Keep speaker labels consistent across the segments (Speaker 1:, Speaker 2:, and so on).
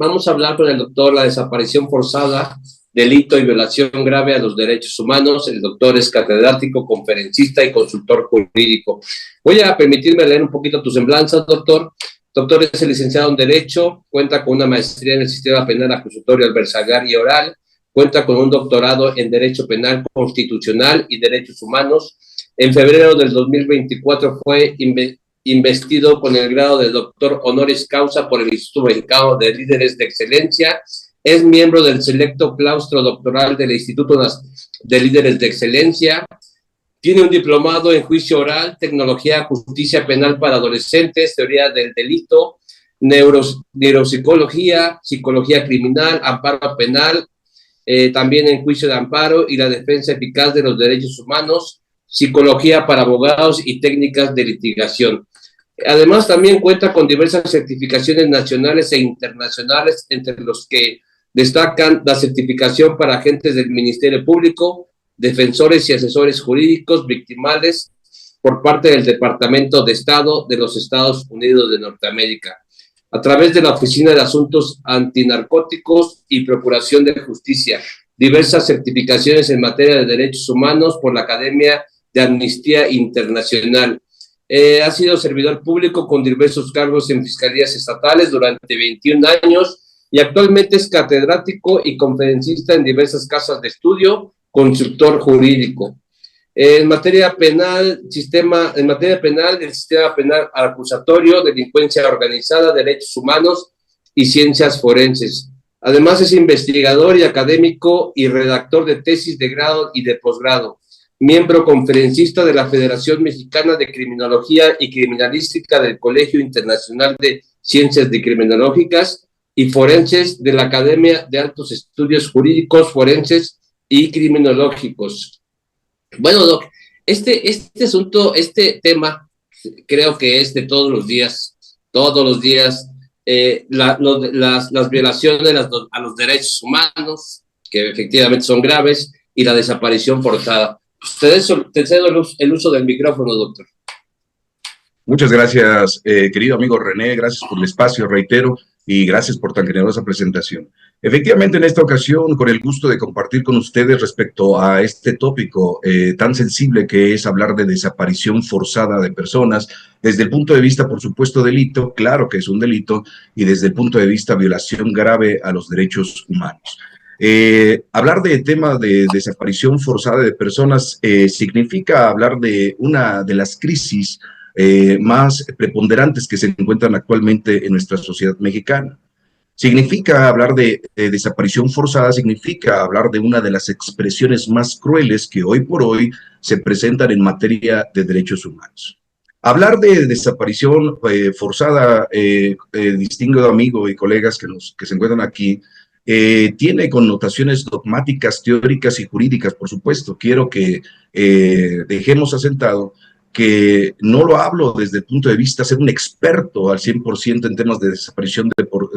Speaker 1: Vamos a hablar con el doctor la desaparición forzada, delito y violación grave a los derechos humanos. El doctor es catedrático, conferencista y consultor jurídico. Voy a permitirme leer un poquito tu semblanza, doctor. Doctor es licenciado en Derecho, cuenta con una maestría en el sistema penal acusatorio, adversarial y oral, cuenta con un doctorado en Derecho Penal Constitucional y Derechos Humanos. En febrero del 2024 fue investido con el grado de doctor honoris causa por el Instituto Mexicano de Líderes de Excelencia. Es miembro del selecto claustro doctoral del Instituto de Líderes de Excelencia. Tiene un diplomado en juicio oral, tecnología, justicia penal para adolescentes, teoría del delito, neuropsicología, psicología criminal, amparo penal, también en juicio de amparo y la defensa eficaz de los derechos humanos, psicología para abogados y técnicas de litigación. Además, también cuenta con diversas certificaciones nacionales e internacionales, entre los que destacan la certificación para agentes del Ministerio Público, defensores y asesores jurídicos victimales por parte del Departamento de Estado de los Estados Unidos de Norteamérica, a través de la Oficina de Asuntos Antinarcóticos y Procuración de Justicia, diversas certificaciones en materia de derechos humanos por la Academia de Amnistía Internacional. Ha sido servidor público con diversos cargos en fiscalías estatales durante 21 años y actualmente es catedrático y conferencista en diversas casas de estudio, consultor jurídico. En materia penal, el sistema penal acusatorio, delincuencia organizada, derechos humanos y ciencias forenses. Además es investigador y académico y redactor de tesis de grado y de posgrado. Miembro conferencista de la Federación Mexicana de Criminología y Criminalística del Colegio Internacional de Ciencias Criminológicas y Forenses de la Academia de Altos Estudios Jurídicos, Forenses y Criminológicos. Bueno, Doc, este tema, creo que es de todos los días, las violaciones a los derechos humanos, que efectivamente son graves, y la desaparición forzada. Te cedo el uso del micrófono, doctor.
Speaker 2: Muchas gracias, querido amigo René, gracias por el espacio, reitero, y gracias por tan generosa presentación. Efectivamente, en esta ocasión, con el gusto de compartir con ustedes respecto a este tópico tan sensible que es hablar de desaparición forzada de personas, desde el punto de vista, por supuesto, delito, claro que es un delito, y desde el punto de vista violación grave a los derechos humanos. Hablar de tema de desaparición forzada de personas significa hablar de una de las crisis más preponderantes que se encuentran actualmente en nuestra sociedad mexicana. Significa hablar de desaparición forzada, significa hablar de una de las expresiones más crueles que hoy por hoy se presentan en materia de derechos humanos. Hablar de desaparición forzada, distinguido amigo y colegas que se encuentran aquí, tiene connotaciones dogmáticas, teóricas y jurídicas, por supuesto. Quiero que dejemos asentado que no lo hablo desde el punto de vista de ser un experto al 100% en temas de desaparición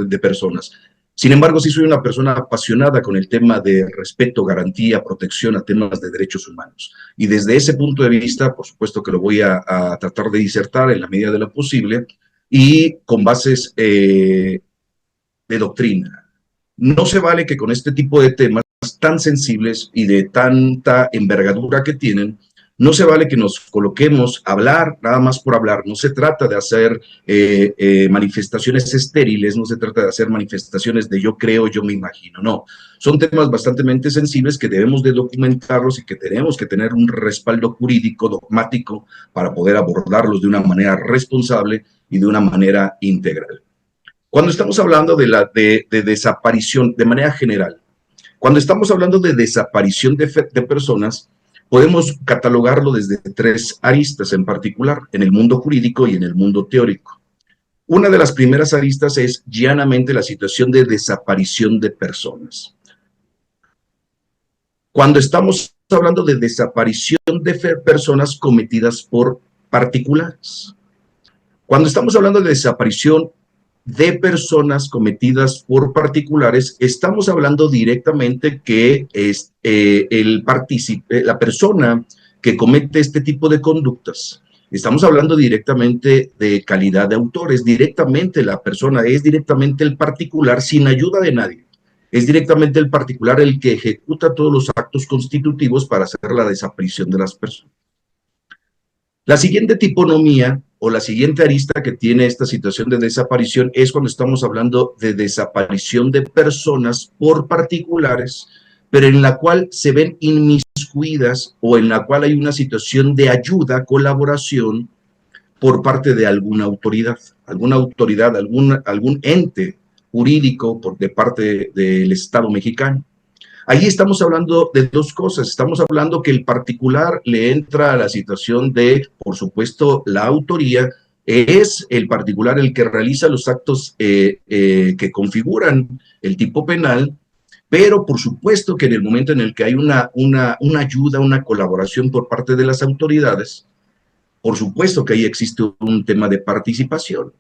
Speaker 2: de personas. Sin embargo, sí soy una persona apasionada con el tema de respeto, garantía, protección a temas de derechos humanos. Y desde ese punto de vista, por supuesto que lo voy a tratar de disertar en la medida de lo posible y con bases de doctrina. No se vale que con este tipo de temas tan sensibles y de tanta envergadura que tienen, no se vale que nos coloquemos a hablar nada más por hablar. No se trata de hacer manifestaciones estériles, no se trata de hacer manifestaciones de yo creo, yo me imagino, no. Son temas bastante sensibles que debemos de documentarlos y que tenemos que tener un respaldo jurídico, dogmático, para poder abordarlos de una manera responsable y de una manera integral. Cuando estamos hablando de desaparición de manera general, cuando estamos hablando de desaparición de personas, podemos catalogarlo desde tres aristas en particular, en el mundo jurídico y en el mundo teórico. Una de las primeras aristas es llanamente la situación de desaparición de personas. Cuando estamos hablando de desaparición de personas cometidas por particulares. Cuando estamos hablando de desaparición de personas cometidas por particulares, estamos hablando directamente que es la persona que comete este tipo de conductas Estamos hablando directamente de calidad de autor, es directamente la persona, es directamente el particular sin ayuda de nadie. Es directamente el particular el que ejecuta todos los actos constitutivos para hacer la desaparición de las personas. La siguiente tiponomía o la siguiente arista que tiene esta situación de desaparición es cuando estamos hablando de desaparición de personas por particulares, pero en la cual se ven inmiscuidas o en la cual hay una situación de ayuda, colaboración por parte de alguna autoridad, algún ente jurídico de parte del Estado mexicano. Ahí estamos hablando de dos cosas. Estamos hablando que el particular le entra a la situación de, por supuesto, la autoría. Es el particular el que realiza los actos que configuran el tipo penal, pero por supuesto que en el momento en el que hay una ayuda, una colaboración por parte de las autoridades, por supuesto que ahí existe un tema de participación.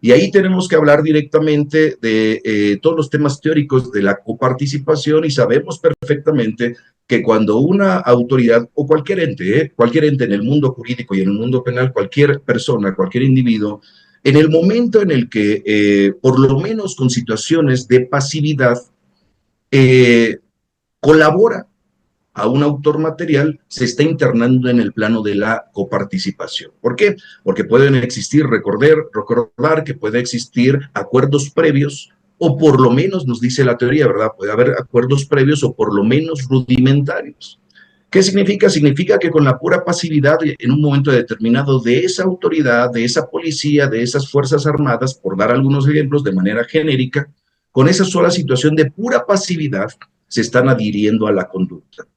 Speaker 2: Y ahí tenemos que hablar directamente de todos los temas teóricos de la coparticipación y sabemos perfectamente que cuando una autoridad o cualquier ente en el mundo jurídico y en el mundo penal, cualquier persona, cualquier individuo, en el momento en el que, por lo menos con situaciones de pasividad, colabora a un autor material, se está internando en el plano de la coparticipación. ¿Por qué? Porque pueden existir, recordar que puede existir acuerdos previos, o por lo menos nos dice la teoría, ¿verdad? Puede haber acuerdos previos o por lo menos rudimentarios. ¿Qué significa? Significa que con la pura pasividad en un momento determinado de esa autoridad, de esa policía, de esas fuerzas armadas, por dar algunos ejemplos de manera genérica, con esa sola situación de pura pasividad, se están adhiriendo a la conducta,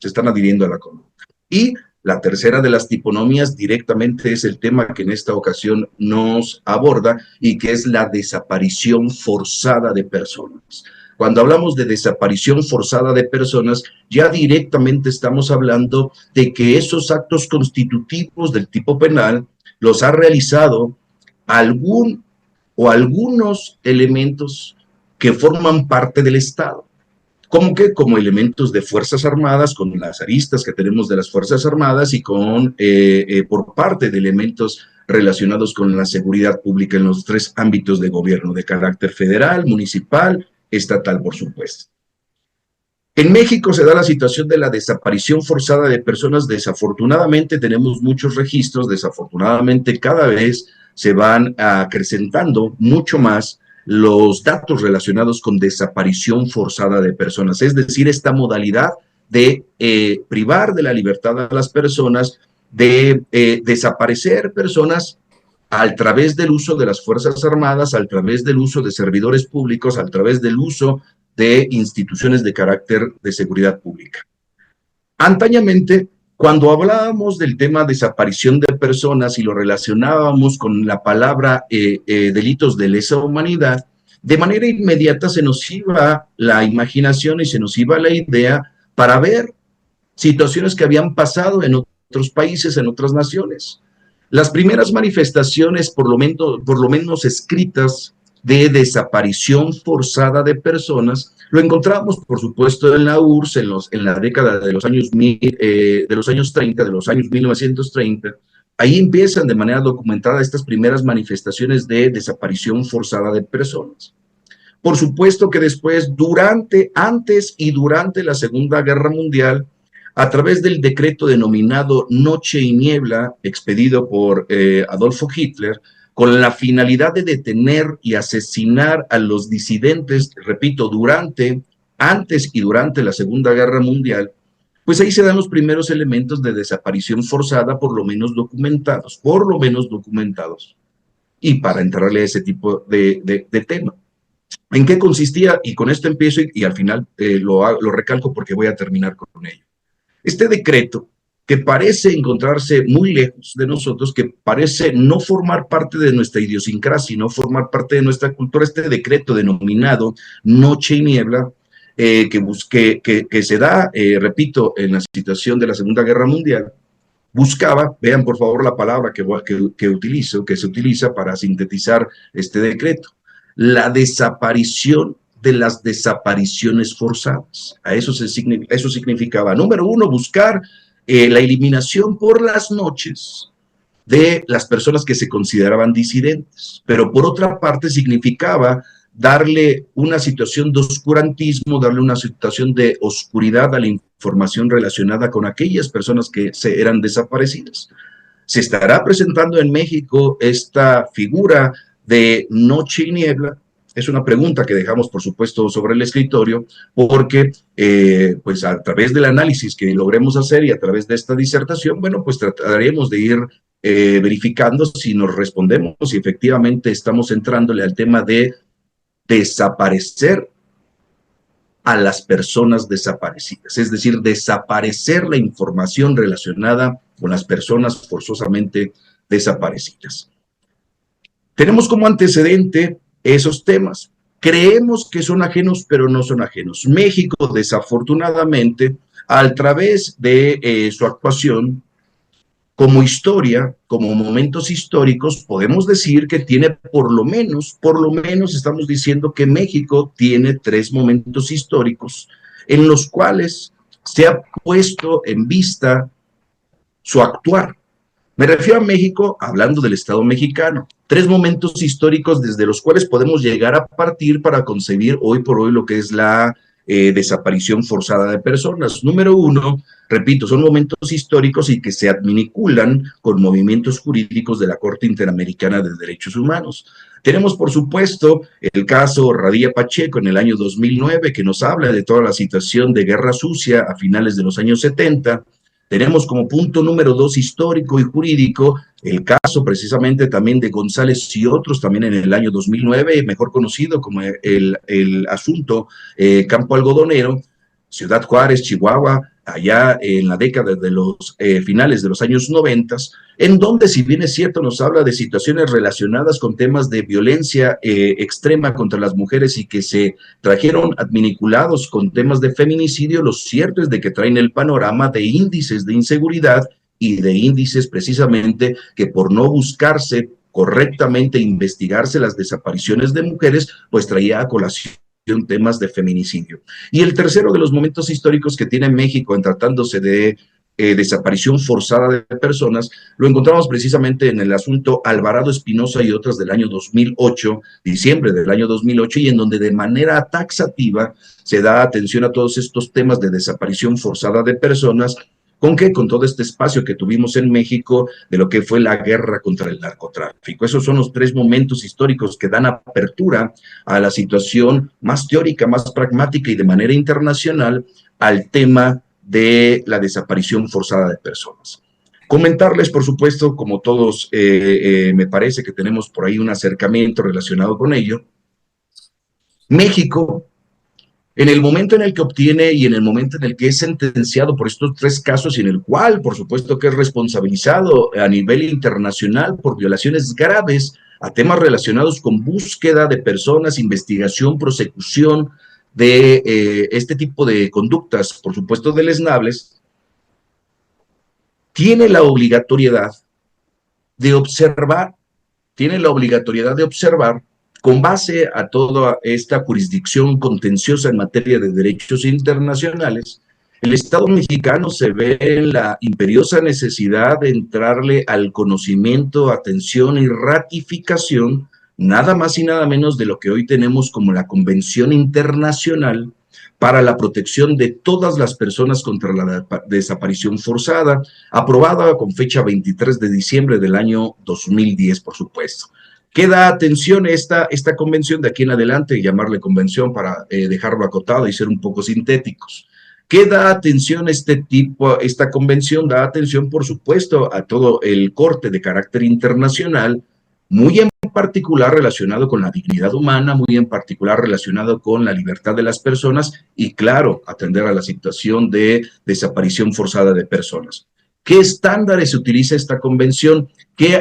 Speaker 2: Y la tercera de las tiponomías directamente es el tema que en esta ocasión nos aborda y que es la desaparición forzada de personas. Cuando hablamos de desaparición forzada de personas, ya directamente estamos hablando de que esos actos constitutivos del tipo penal los ha realizado algunos elementos que forman parte del Estado. Como elementos de Fuerzas Armadas, con las aristas que tenemos de las Fuerzas Armadas y por parte de elementos relacionados con la seguridad pública en los tres ámbitos de gobierno, de carácter federal, municipal, estatal, por supuesto. En México se da la situación de la desaparición forzada de personas. Desafortunadamente tenemos muchos registros, desafortunadamente cada vez se van acrecentando mucho más los datos relacionados con desaparición forzada de personas, es decir, esta modalidad de privar de la libertad a las personas, de desaparecer personas a través del uso de las Fuerzas Armadas, a través del uso de servidores públicos, a través del uso de instituciones de carácter de seguridad pública. Antañamente, cuando hablábamos del tema desaparición de personas y lo relacionábamos con la palabra delitos de lesa humanidad, de manera inmediata se nos iba la imaginación y se nos iba la idea para ver situaciones que habían pasado en otros países, en otras naciones. Las primeras manifestaciones, por lo menos escritas, de desaparición forzada de personas, lo encontramos, por supuesto, en la URSS, en la década de los años 30, de los años 1930. Ahí empiezan de manera documentada estas primeras manifestaciones de desaparición forzada de personas. Por supuesto que después, antes y durante la Segunda Guerra Mundial, a través del decreto denominado Noche y Niebla, expedido por Adolfo Hitler, con la finalidad de detener y asesinar a los disidentes, repito, antes y durante la Segunda Guerra Mundial, pues ahí se dan los primeros elementos de desaparición forzada, por lo menos documentados, y para entrarle a ese tipo de tema. ¿En qué consistía? Y con esto empiezo y al final lo recalco porque voy a terminar con ello. Este decreto, que parece encontrarse muy lejos de nosotros, que parece no formar parte de nuestra idiosincrasia, no formar parte de nuestra cultura, este decreto denominado Noche y Niebla, que se da, repito, en la situación de la Segunda Guerra Mundial, buscaba, vean por favor la palabra que se utiliza para sintetizar este decreto, la desaparición de las desapariciones forzadas. Eso significaba, número uno, buscar la eliminación por las noches de las personas que se consideraban disidentes, pero por otra parte significaba darle una situación de oscurantismo, darle una situación de oscuridad a la información relacionada con aquellas personas que eran desaparecidas. Se estará presentando en México esta figura de noche y niebla. Es una pregunta que dejamos, por supuesto, sobre el escritorio, porque pues a través del análisis que logremos hacer y a través de esta disertación, bueno, pues trataremos de ir verificando si nos respondemos, si efectivamente estamos entrándole al tema de desaparecer a las personas desaparecidas, es decir, desaparecer la información relacionada con las personas forzosamente desaparecidas. Tenemos como antecedente esos temas. Creemos que son ajenos, pero no son ajenos. México, desafortunadamente, a través de su actuación, como historia, como momentos históricos, podemos decir que tiene por lo menos estamos diciendo que México tiene 3 momentos históricos en los cuales se ha puesto en vista su actuar. Me refiero a México, hablando del Estado mexicano, 3 momentos históricos desde los cuales podemos llegar a partir para concebir hoy por hoy lo que es la desaparición forzada de personas. Número 1, repito, son momentos históricos y que se adminiculan con movimientos jurídicos de la Corte Interamericana de Derechos Humanos. Tenemos, por supuesto, el caso Radilla Pacheco en el año 2009, que nos habla de toda la situación de guerra sucia a finales de los años 70. Tenemos como punto número 2 histórico y jurídico el caso precisamente también de González y otros también en el año 2009, mejor conocido como el asunto Campo Algodonero, Ciudad Juárez, Chihuahua, allá en la década de los finales de los años 90, en donde, si bien es cierto, nos habla de situaciones relacionadas con temas de violencia extrema contra las mujeres y que se trajeron adminiculados con temas de feminicidio, lo cierto es de que traen el panorama de índices de inseguridad y de índices precisamente que por no buscarse correctamente investigarse las desapariciones de mujeres, pues traía a colación temas de feminicidio. Y el tercero de los momentos históricos que tiene México en tratándose de desaparición forzada de personas, lo encontramos precisamente en el asunto Alvarado Espinosa y otras del año 2008, diciembre del año 2008, y en donde de manera taxativa se da atención a todos estos temas de desaparición forzada de personas. ¿Con qué? Con todo este espacio que tuvimos en México de lo que fue la guerra contra el narcotráfico. Esos son los 3 momentos históricos que dan apertura a la situación más teórica, más pragmática y de manera internacional al tema de la desaparición forzada de personas. Comentarles, por supuesto, como todos me parece que tenemos por ahí un acercamiento relacionado con ello, México, en el momento en el que obtiene y en el momento en el que es sentenciado por estos 3 casos y en el cual, por supuesto, que es responsabilizado a nivel internacional por violaciones graves a temas relacionados con búsqueda de personas, investigación, prosecución de este tipo de conductas, por supuesto, deleznables, tiene la obligatoriedad de observar, con base a toda esta jurisdicción contenciosa en materia de derechos internacionales, el Estado mexicano se ve en la imperiosa necesidad de entrarle al conocimiento, atención y ratificación, nada más y nada menos de lo que hoy tenemos como la Convención Internacional para la protección de todas las personas contra la desaparición forzada, aprobada con fecha 23 de diciembre del año 2010, por supuesto. ¿Qué da atención esta convención de aquí en adelante? Llamarle convención para dejarlo acotado y ser un poco sintéticos. ¿Qué da atención esta convención? Da atención, por supuesto, a todo el corte de carácter internacional, muy en particular relacionado con la dignidad humana, muy en particular relacionado con la libertad de las personas y, claro, atender a la situación de desaparición forzada de personas. ¿Qué estándares utiliza esta convención?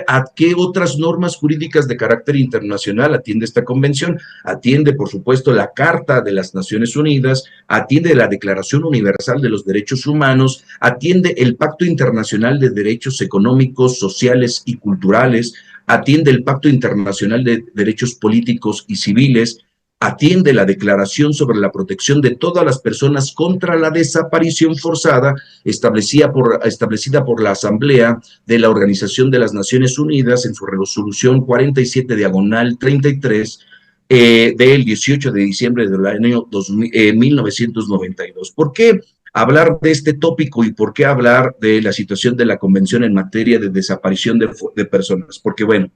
Speaker 2: ¿A qué otras normas jurídicas de carácter internacional atiende esta convención? Atiende, por supuesto, la Carta de las Naciones Unidas, atiende la Declaración Universal de los Derechos Humanos, atiende el Pacto Internacional de Derechos Económicos, Sociales y Culturales, atiende el Pacto Internacional de Derechos Políticos y Civiles, atiende la Declaración sobre la Protección de todas las personas contra la desaparición forzada, establecida por la Asamblea de la Organización de las Naciones Unidas en su resolución 47/33 del 18 de diciembre del año 1992. ¿Por qué hablar de este tópico y por qué hablar de la situación de la Convención en materia de desaparición de personas? Porque, bueno,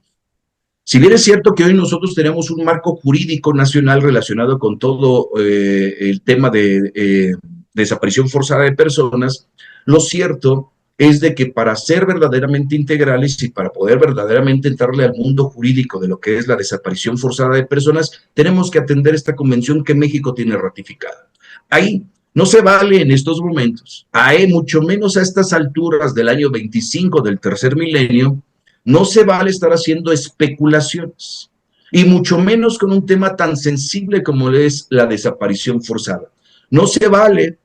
Speaker 2: si bien es cierto que hoy nosotros tenemos un marco jurídico nacional relacionado con todo el tema de desaparición forzada de personas, lo cierto es de que para ser verdaderamente integrales y para poder verdaderamente entrarle al mundo jurídico de lo que es la desaparición forzada de personas, tenemos que atender esta convención que México tiene ratificada. Ahí no se vale en estos momentos, mucho menos a estas alturas del año 25 del tercer milenio, no se vale estar haciendo especulaciones, y mucho menos con un tema tan sensible como es la desaparición forzada. No se vale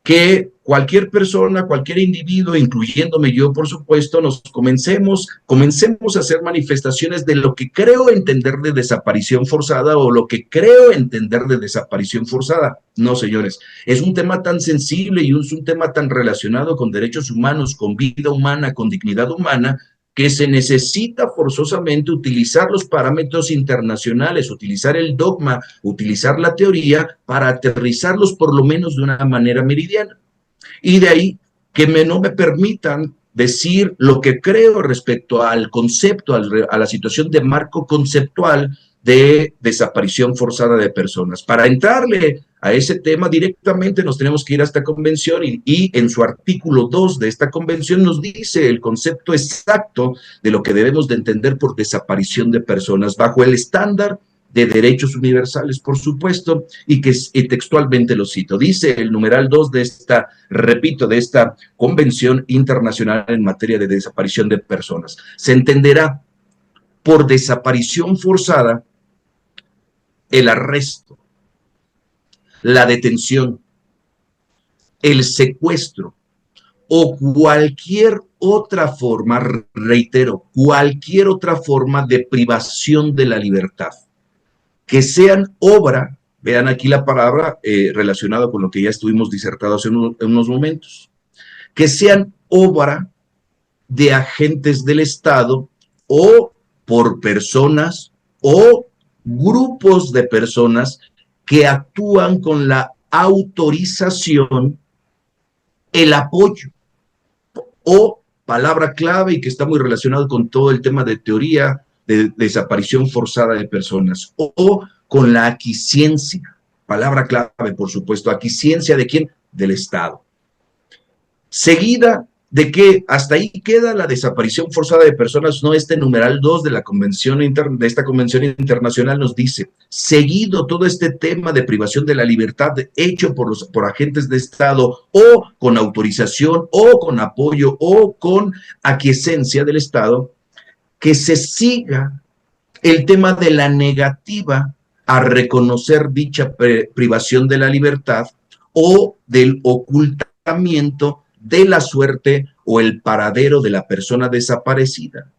Speaker 2: que cualquier persona, cualquier individuo, incluyéndome yo, por supuesto, comencemos a hacer manifestaciones de lo que creo entender de desaparición forzada o lo que creo entender de desaparición forzada. No, señores, es un tema tan sensible y es un tema tan relacionado con derechos humanos, con vida humana, con dignidad humana, que se necesita forzosamente utilizar los parámetros internacionales, utilizar el dogma, utilizar la teoría para aterrizarlos por lo menos de una manera meridiana. Y de ahí que no me permitan decir lo que creo respecto al concepto, a la situación de marco conceptual de desaparición forzada de personas. Para entrarle a ese tema directamente nos tenemos que ir a esta convención y en su artículo 2 de esta convención nos dice el concepto exacto de lo que debemos de entender por desaparición de personas bajo el estándar de derechos universales, por supuesto, y que textualmente lo cito. Dice el numeral 2 de esta, repito, de esta Convención Internacional en materia de desaparición de personas. Se entenderá por desaparición forzada el arresto, la detención, el secuestro o cualquier otra forma, reitero, cualquier otra forma de privación de la libertad, que sean obra, vean aquí la palabra relacionada con lo que ya estuvimos disertados en unos momentos, que sean obra de agentes del Estado o por personas o grupos de personas que actúan con la autorización, el apoyo o palabra clave y que está muy relacionado con todo el tema de teoría de desaparición forzada de personas o con la aquiescencia, palabra clave por supuesto, aquiescencia ¿de quién? Del Estado. Seguida de que hasta ahí queda la desaparición forzada de personas, no este numeral 2 de la convención de esta convención internacional nos dice, seguido todo este tema de privación de la libertad hecho por agentes de Estado o con autorización o con apoyo o con aquiescencia del Estado, que se siga el tema de la negativa a reconocer dicha privación de la libertad o del ocultamiento de la suerte o el paradero de la persona desaparecida,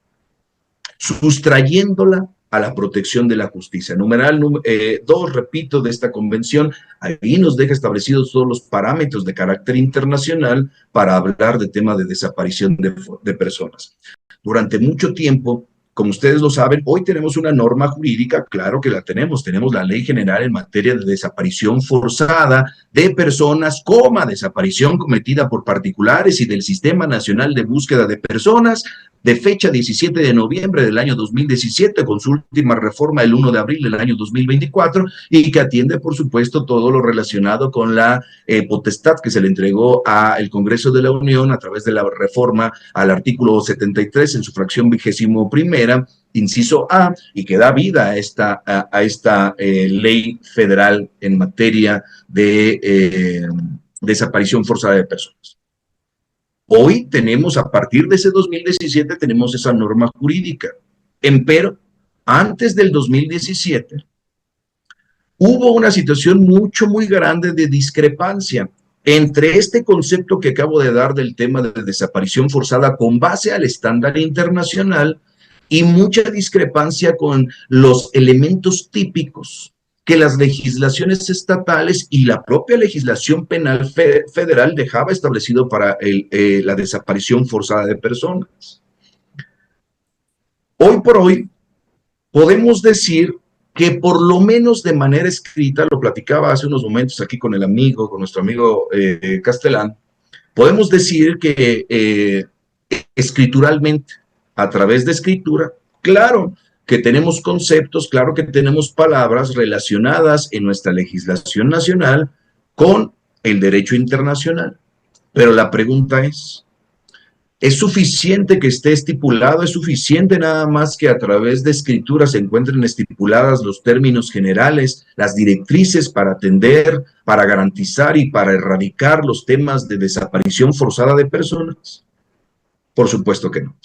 Speaker 2: sustrayéndola a la protección de la justicia. Numeral 2, repito, de esta convención, ahí nos deja establecidos todos los parámetros de carácter internacional para hablar de tema de desaparición de personas. Durante mucho tiempo, como ustedes lo saben, hoy tenemos una norma jurídica, claro que la tenemos la Ley General en materia de desaparición forzada de personas, desaparición cometida por particulares y del Sistema Nacional de Búsqueda de Personas, de fecha 17 de noviembre del año 2017, con su última reforma el 1 de abril del año 2024, y que atiende, por supuesto, todo lo relacionado con la potestad que se le entregó al Congreso de la Unión a través de la reforma al artículo 73 en su fracción 21ª, inciso A, y que da vida a esta ley federal en materia de desaparición forzada de personas. Hoy tenemos, a partir de ese 2017, tenemos esa norma jurídica. Empero, antes del 2017, hubo una situación muy grande de discrepancia entre este concepto que acabo de dar del tema de desaparición forzada con base al estándar internacional y mucha discrepancia con los elementos típicos que las legislaciones estatales y la propia legislación penal federal dejaba establecido para la desaparición forzada de personas. Hoy por hoy, podemos decir que por lo menos de manera escrita, lo platicaba hace unos momentos aquí con el amigo, con nuestro amigo Castelán, podemos decir que escrituralmente, a través de escritura, claro que tenemos conceptos, claro que tenemos palabras relacionadas en nuestra legislación nacional con el derecho internacional. Pero la pregunta ¿es suficiente que esté estipulado? ¿Es suficiente nada más que a través de escritura se encuentren estipuladas los términos generales, las directrices para atender, para garantizar y para erradicar los temas de desaparición forzada de personas? Por supuesto que no.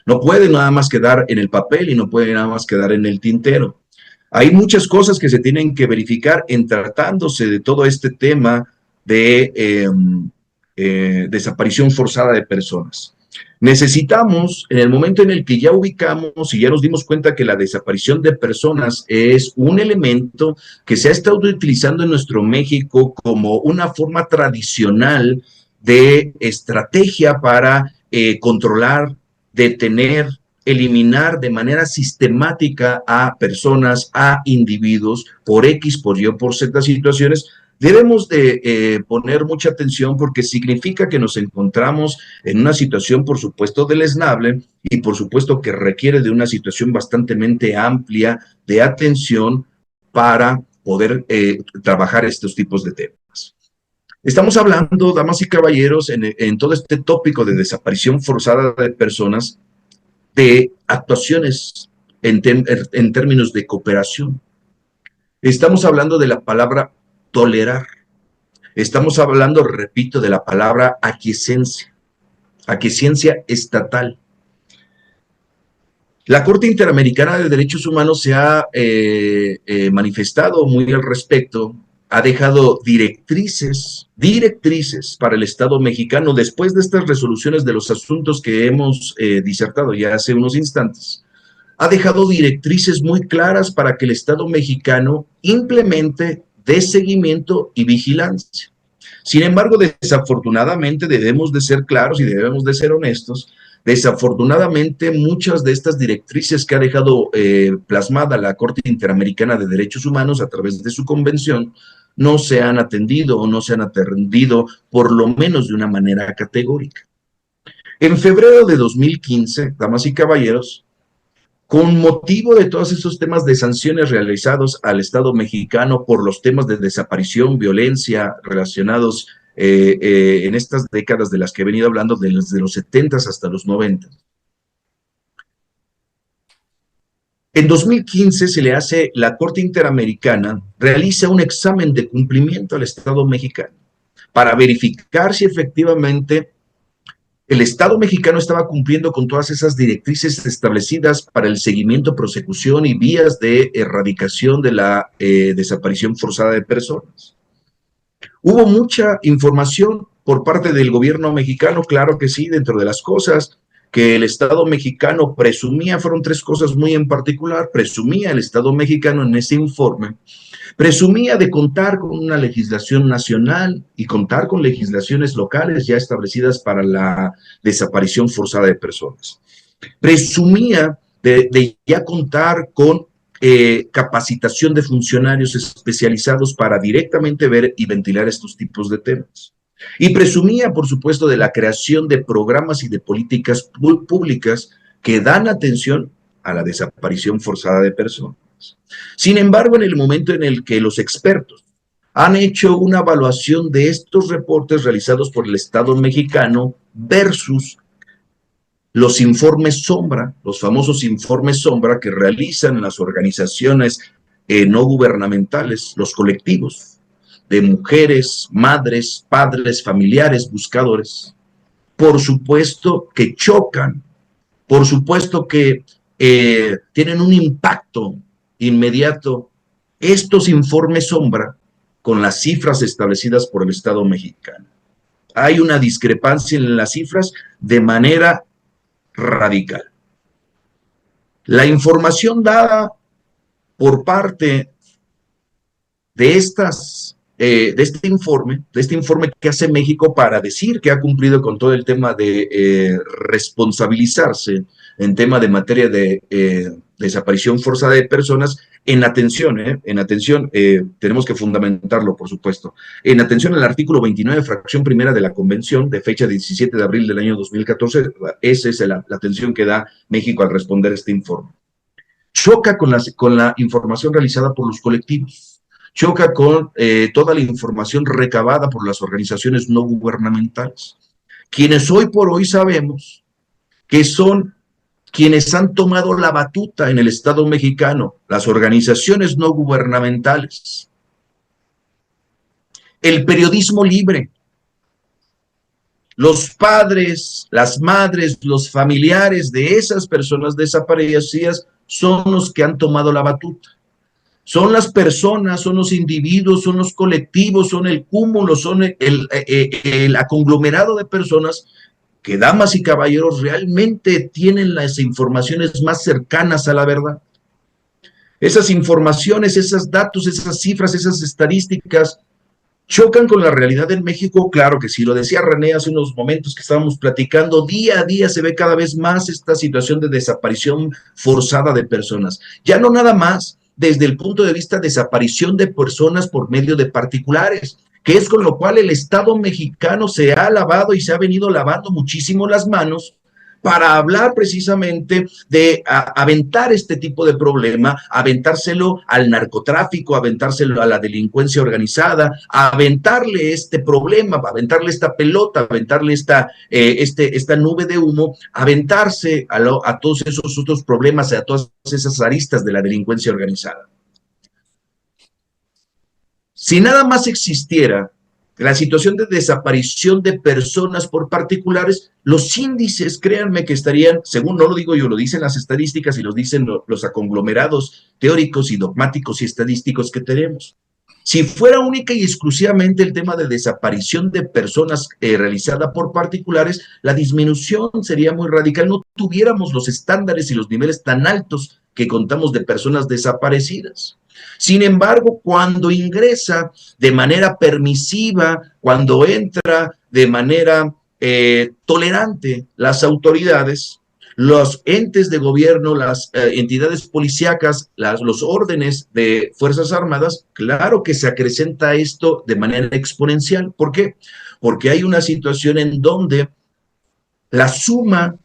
Speaker 2: No puede nada más quedar en el papel y no puede nada más quedar en el tintero. Hay muchas cosas que se tienen que verificar en tratándose de todo este tema de desaparición forzada de personas. Necesitamos, en el momento en el que ya ubicamos y ya nos dimos cuenta que la desaparición de personas es un elemento que se ha estado utilizando en nuestro México como una forma tradicional de estrategia para controlar, detener, eliminar de manera sistemática a personas, a individuos, por X, por Y, por Z situaciones, debemos de poner mucha atención porque significa que nos encontramos en una situación, por supuesto, deleznable y por supuesto que requiere de una situación bastante amplia de atención para poder trabajar estos tipos de temas. Estamos hablando, damas y caballeros, en todo este tópico de desaparición forzada de personas, de actuaciones en términos de cooperación. Estamos hablando de la palabra tolerar. Estamos hablando, repito, de la palabra aquiescencia estatal. La Corte Interamericana de Derechos Humanos se ha manifestado muy al respecto, ha dejado directrices para el Estado mexicano después de estas resoluciones de los asuntos que hemos disertado ya hace unos instantes. Ha dejado directrices muy claras para que el Estado mexicano implemente de seguimiento y vigilancia. Sin embargo, desafortunadamente debemos de ser claros y debemos de ser honestos. Desafortunadamente, muchas de estas directrices que ha dejado plasmada la Corte Interamericana de Derechos Humanos a través de su convención no se han atendido o no se han atendido por lo menos de una manera categórica. En febrero de 2015, damas y caballeros, con motivo de todos esos temas de sanciones realizados al Estado mexicano por los temas de desaparición, violencia relacionados en estas décadas de las que he venido hablando, desde los 70 hasta los 90. En 2015 se le hace, la Corte Interamericana realiza un examen de cumplimiento al Estado mexicano para verificar si efectivamente el Estado mexicano estaba cumpliendo con todas esas directrices establecidas para el seguimiento, prosecución y vías de erradicación de la desaparición forzada de personas. Hubo mucha información por parte del gobierno mexicano, claro que sí, dentro de las cosas que el Estado mexicano presumía, fueron tres cosas muy en particular, presumía el Estado mexicano en ese informe, presumía de contar con una legislación nacional y contar con legislaciones locales ya establecidas para la desaparición forzada de personas. Presumía de ya contar con capacitación de funcionarios especializados para directamente ver y ventilar estos tipos de temas. Y presumía, por supuesto, de la creación de programas y de políticas públicas que dan atención a la desaparición forzada de personas. Sin embargo, en el momento en el que los expertos han hecho una evaluación de estos reportes realizados por el Estado mexicano versus los informes sombra, los famosos informes sombra que realizan las organizaciones no gubernamentales, los colectivos de mujeres, madres, padres, familiares, buscadores, por supuesto que chocan, por supuesto que tienen un impacto inmediato estos informes sombra con las cifras establecidas por el Estado mexicano. Hay una discrepancia en las cifras de manera radical. La información dada por parte de este informe que hace México para decir que ha cumplido con todo el tema de responsabilizarse en tema de materia de desaparición forzada de personas, en atención, tenemos que fundamentarlo, por supuesto, en atención al artículo 29, fracción primera de la Convención, de fecha 17 de abril del año 2014, esa es la atención que da México al responder este informe. Choca con la información realizada por los colectivos, choca con toda la información recabada por las organizaciones no gubernamentales, quienes hoy por hoy sabemos que son quienes han tomado la batuta en el Estado mexicano, las organizaciones no gubernamentales, el periodismo libre, los padres, las madres, los familiares de esas personas desaparecidas son los que han tomado la batuta. Son las personas, son los individuos, son los colectivos, son el cúmulo, son el conglomerado de personas que, damas y caballeros, realmente tienen las informaciones más cercanas a la verdad. Esas informaciones, esos datos, esas cifras, esas estadísticas chocan con la realidad en México. Claro que sí, lo decía René hace unos momentos que estábamos platicando, día a día se ve cada vez más esta situación de desaparición forzada de personas. Ya no nada más desde el punto de vista de desaparición de personas por medio de particulares, que es con lo cual el Estado mexicano se ha lavado y se ha venido lavando muchísimo las manos para hablar precisamente de aventar este tipo de problema, aventárselo al narcotráfico, aventárselo a la delincuencia organizada, aventarle este problema, aventarle esta pelota, aventarle esta nube de humo, aventarse a todos esos otros problemas, a todas esas aristas de la delincuencia organizada. Si nada más existiera la situación de desaparición de personas por particulares, los índices, créanme que estarían, según no lo digo yo, lo dicen las estadísticas y los dicen los conglomerados teóricos y dogmáticos y estadísticos que tenemos. Si fuera única y exclusivamente el tema de desaparición de personas realizada por particulares, la disminución sería muy radical, no tuviéramos los estándares y los niveles tan altos que contamos de personas desaparecidas. Sin embargo, cuando ingresa de manera permisiva, cuando entra de manera tolerante las autoridades, los entes de gobierno, las entidades policíacas, los órdenes de Fuerzas Armadas, claro que se acrecenta esto de manera exponencial. ¿Por qué? Porque hay una situación en donde la suma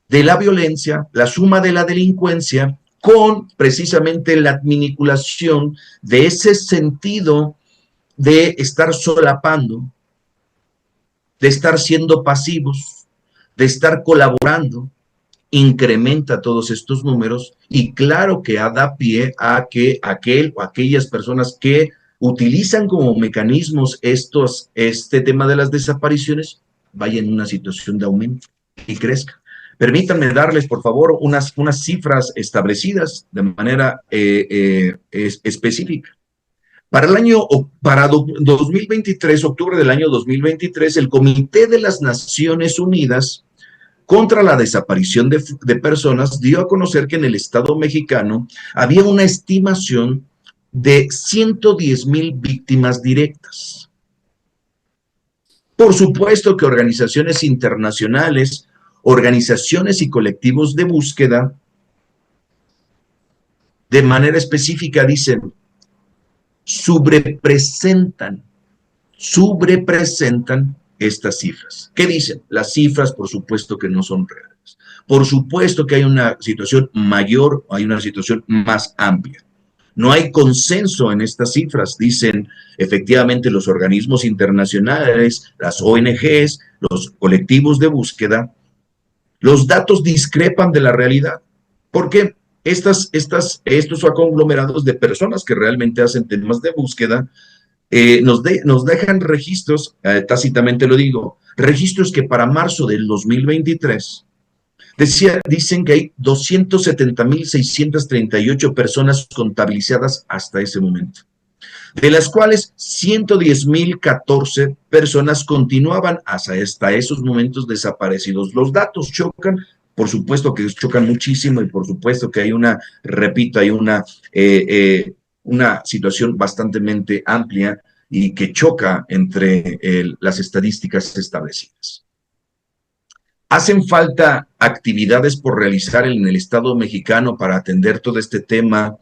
Speaker 2: de la violencia, la suma de la delincuencia, con precisamente la manipulación de ese sentido de estar solapando, de estar siendo pasivos, de estar colaborando, incrementa todos estos números y claro que da pie a que aquel o aquellas personas que utilizan como mecanismos este tema de las desapariciones vayan en una situación de aumento y crezca. Permítanme darles, por favor, unas cifras establecidas de manera específica. Para 2023, octubre del año 2023, el Comité de las Naciones Unidas contra la desaparición de personas dio a conocer que en el Estado mexicano había una estimación de 110,000 víctimas directas. Por supuesto que organizaciones internacionales, organizaciones y colectivos de búsqueda, de manera específica dicen, sobrepresentan estas cifras. ¿Qué dicen? Las cifras, por supuesto que no son reales. Por supuesto que hay una situación mayor, hay una situación más amplia. No hay consenso en estas cifras, dicen efectivamente los organismos internacionales, las ONGs, los colectivos de búsqueda. Los datos discrepan de la realidad. ¿Por qué? Estos son conglomerados de personas que realmente hacen temas de búsqueda, nos dejan registros, tácitamente lo digo, registros que para marzo del 2023 dicen que hay 270,638 personas contabilizadas hasta ese momento, de las cuales 110,014 personas continuaban hasta esos momentos desaparecidos. Los datos chocan, por supuesto que chocan muchísimo y por supuesto que hay una una situación bastante amplia y que choca entre las estadísticas establecidas. ¿Hacen falta actividades por realizar en el Estado mexicano para atender todo este tema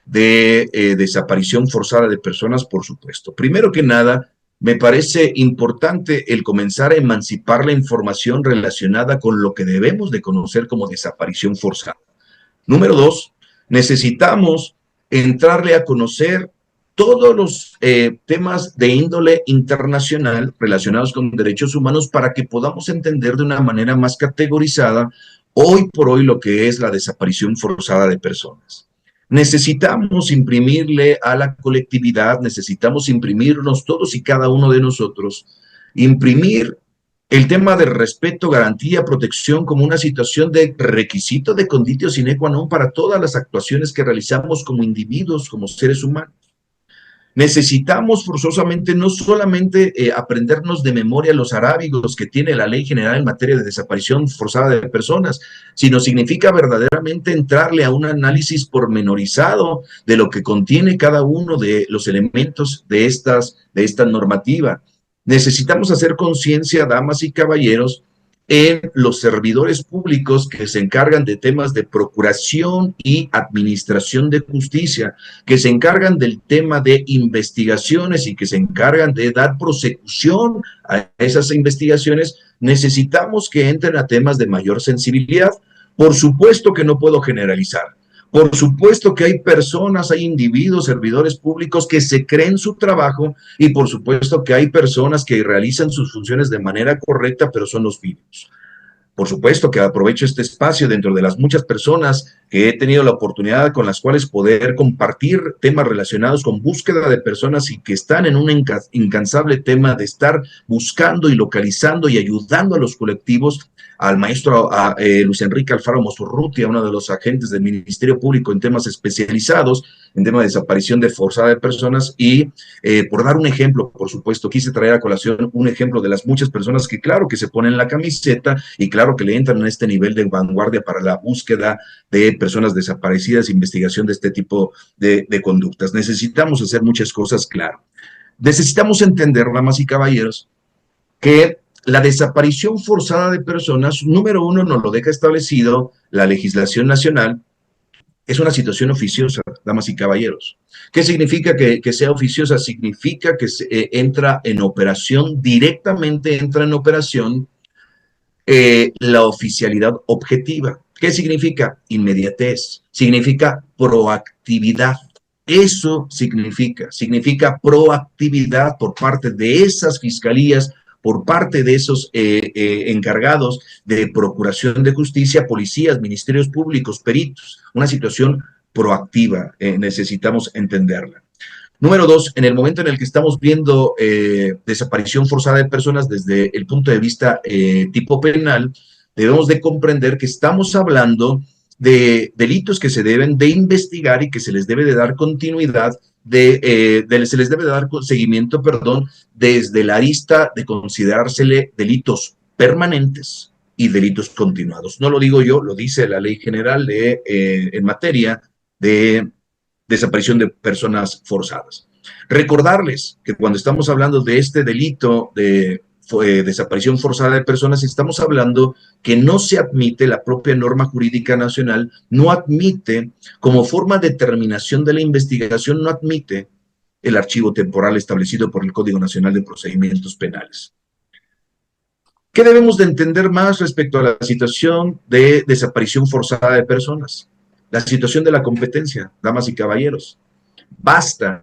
Speaker 2: de desaparición forzada de personas? Por supuesto. Primero que nada, me parece importante el comenzar a emancipar la información relacionada con lo que debemos de conocer como desaparición forzada. Número dos, necesitamos entrarle a conocer todos los temas de índole internacional relacionados con derechos humanos para que podamos entender de una manera más categorizada hoy por hoy lo que es la desaparición forzada de personas. Necesitamos imprimirle a la colectividad, necesitamos imprimirnos todos y cada uno de nosotros, imprimir el tema de respeto, garantía, protección como una situación de requisito de conditio sine qua non para todas las actuaciones que realizamos como individuos, como seres humanos. Necesitamos forzosamente no solamente aprendernos de memoria los arábigos que tiene la Ley General en materia de desaparición forzada de personas, sino significa verdaderamente entrarle a un análisis pormenorizado de lo que contiene cada uno de los elementos de esta normativa. Necesitamos hacer conciencia, damas y caballeros, en los servidores públicos que se encargan de temas de procuración y administración de justicia, que se encargan del tema de investigaciones y que se encargan de dar prosecución a esas investigaciones. Necesitamos que entren a temas de mayor sensibilidad. Por supuesto que no puedo generalizar. Por supuesto que hay personas, hay individuos, servidores públicos que se creen su trabajo y por supuesto que hay personas que realizan sus funciones de manera correcta, pero son los mínimos. Por supuesto que aprovecho este espacio dentro de las muchas personas que he tenido la oportunidad con las cuales poder compartir temas relacionados con búsqueda de personas y que están en un incansable tema de estar buscando y localizando y ayudando a los colectivos, al maestro Luis Enrique Alfaro Mosurrutia, uno de los agentes del Ministerio Público en temas especializados, en temas de desaparición forzada de personas, y por dar un ejemplo, por supuesto, quise traer a colación un ejemplo de las muchas personas que claro que se ponen la camiseta y claro que le entran a este nivel de vanguardia para la búsqueda de personas desaparecidas, investigación de este tipo de conductas. Necesitamos hacer muchas cosas, claro. Necesitamos entender, damas y caballeros, que la desaparición forzada de personas, número uno, nos lo deja establecido la legislación nacional, es una situación oficiosa, damas y caballeros. ¿Qué significa que sea oficiosa? Significa que entra en operación, directamente entra en operación la oficialidad objetiva. ¿Qué significa? Inmediatez, significa proactividad. Eso significa proactividad por parte de esas fiscalías, por parte de esos encargados de procuración de justicia, policías, ministerios públicos, peritos. Una situación proactiva, necesitamos entenderla. Número dos, en el momento en el que estamos viendo desaparición forzada de personas desde el punto de vista tipo penal, debemos de comprender que estamos hablando de delitos que se deben de investigar y que se les debe de dar continuidad, se les debe de dar seguimiento, desde la arista de considerársele delitos permanentes y delitos continuados. No lo digo yo, lo dice la Ley General en materia de desaparición de personas forzadas. Recordarles que cuando estamos hablando de este delito de desaparición forzada de personas, estamos hablando que no se admite, la propia norma jurídica nacional no admite, como forma de determinación de la investigación, no admite el archivo temporal establecido por el Código Nacional de Procedimientos Penales. ¿Qué debemos de entender más respecto a la situación de desaparición forzada de personas? La situación de la competencia, damas y caballeros. Basta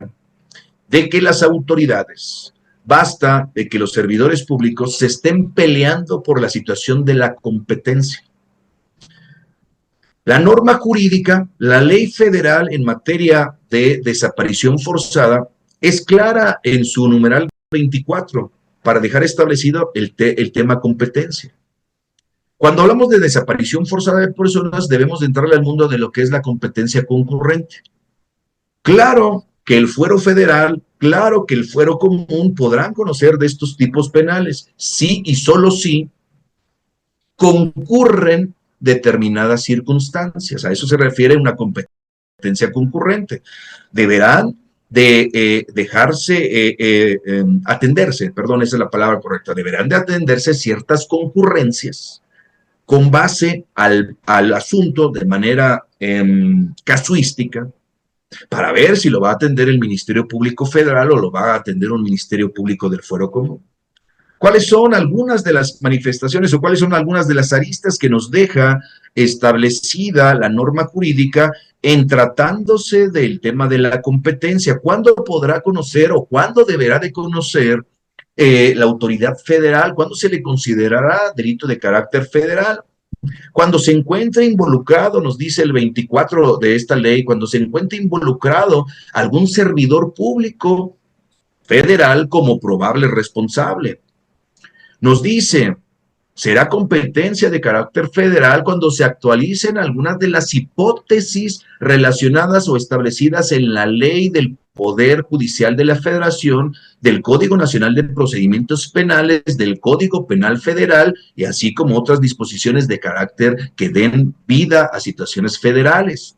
Speaker 2: de que las autoridades, basta de que los servidores públicos se estén peleando por la situación de la competencia. La norma jurídica, la ley federal en materia de desaparición forzada, es clara en su numeral 24 para dejar establecido el tema competencia. Cuando hablamos de desaparición forzada de personas, debemos de entrarle al mundo de lo que es la competencia concurrente. Claro que el fuero federal, claro que el fuero común podrán conocer de estos tipos penales, sí y solo sí concurren determinadas circunstancias. A eso se refiere una competencia competencia concurrente. Deberán de atenderse, perdón, esa es la palabra correcta, deberán de atenderse ciertas concurrencias con base al asunto de manera casuística, para ver si lo va a atender el Ministerio Público Federal o lo va a atender un Ministerio Público del Fuero Común. ¿Cuáles son algunas de las manifestaciones o cuáles son algunas de las aristas que nos deja establecida la norma jurídica en tratándose del tema de la competencia? ¿Cuándo podrá conocer o cuándo deberá de conocer la autoridad federal? ¿Cuándo se le considerará delito de carácter federal? Cuando se encuentre involucrado, nos dice el 24 de esta ley, cuando se encuentre involucrado algún servidor público federal como probable responsable. Nos dice, será competencia de carácter federal cuando se actualicen algunas de las hipótesis relacionadas o establecidas en la ley del Poder Judicial de la Federación, del Código Nacional de Procedimientos Penales, del Código Penal Federal y así como otras disposiciones de carácter que den vida a situaciones federales.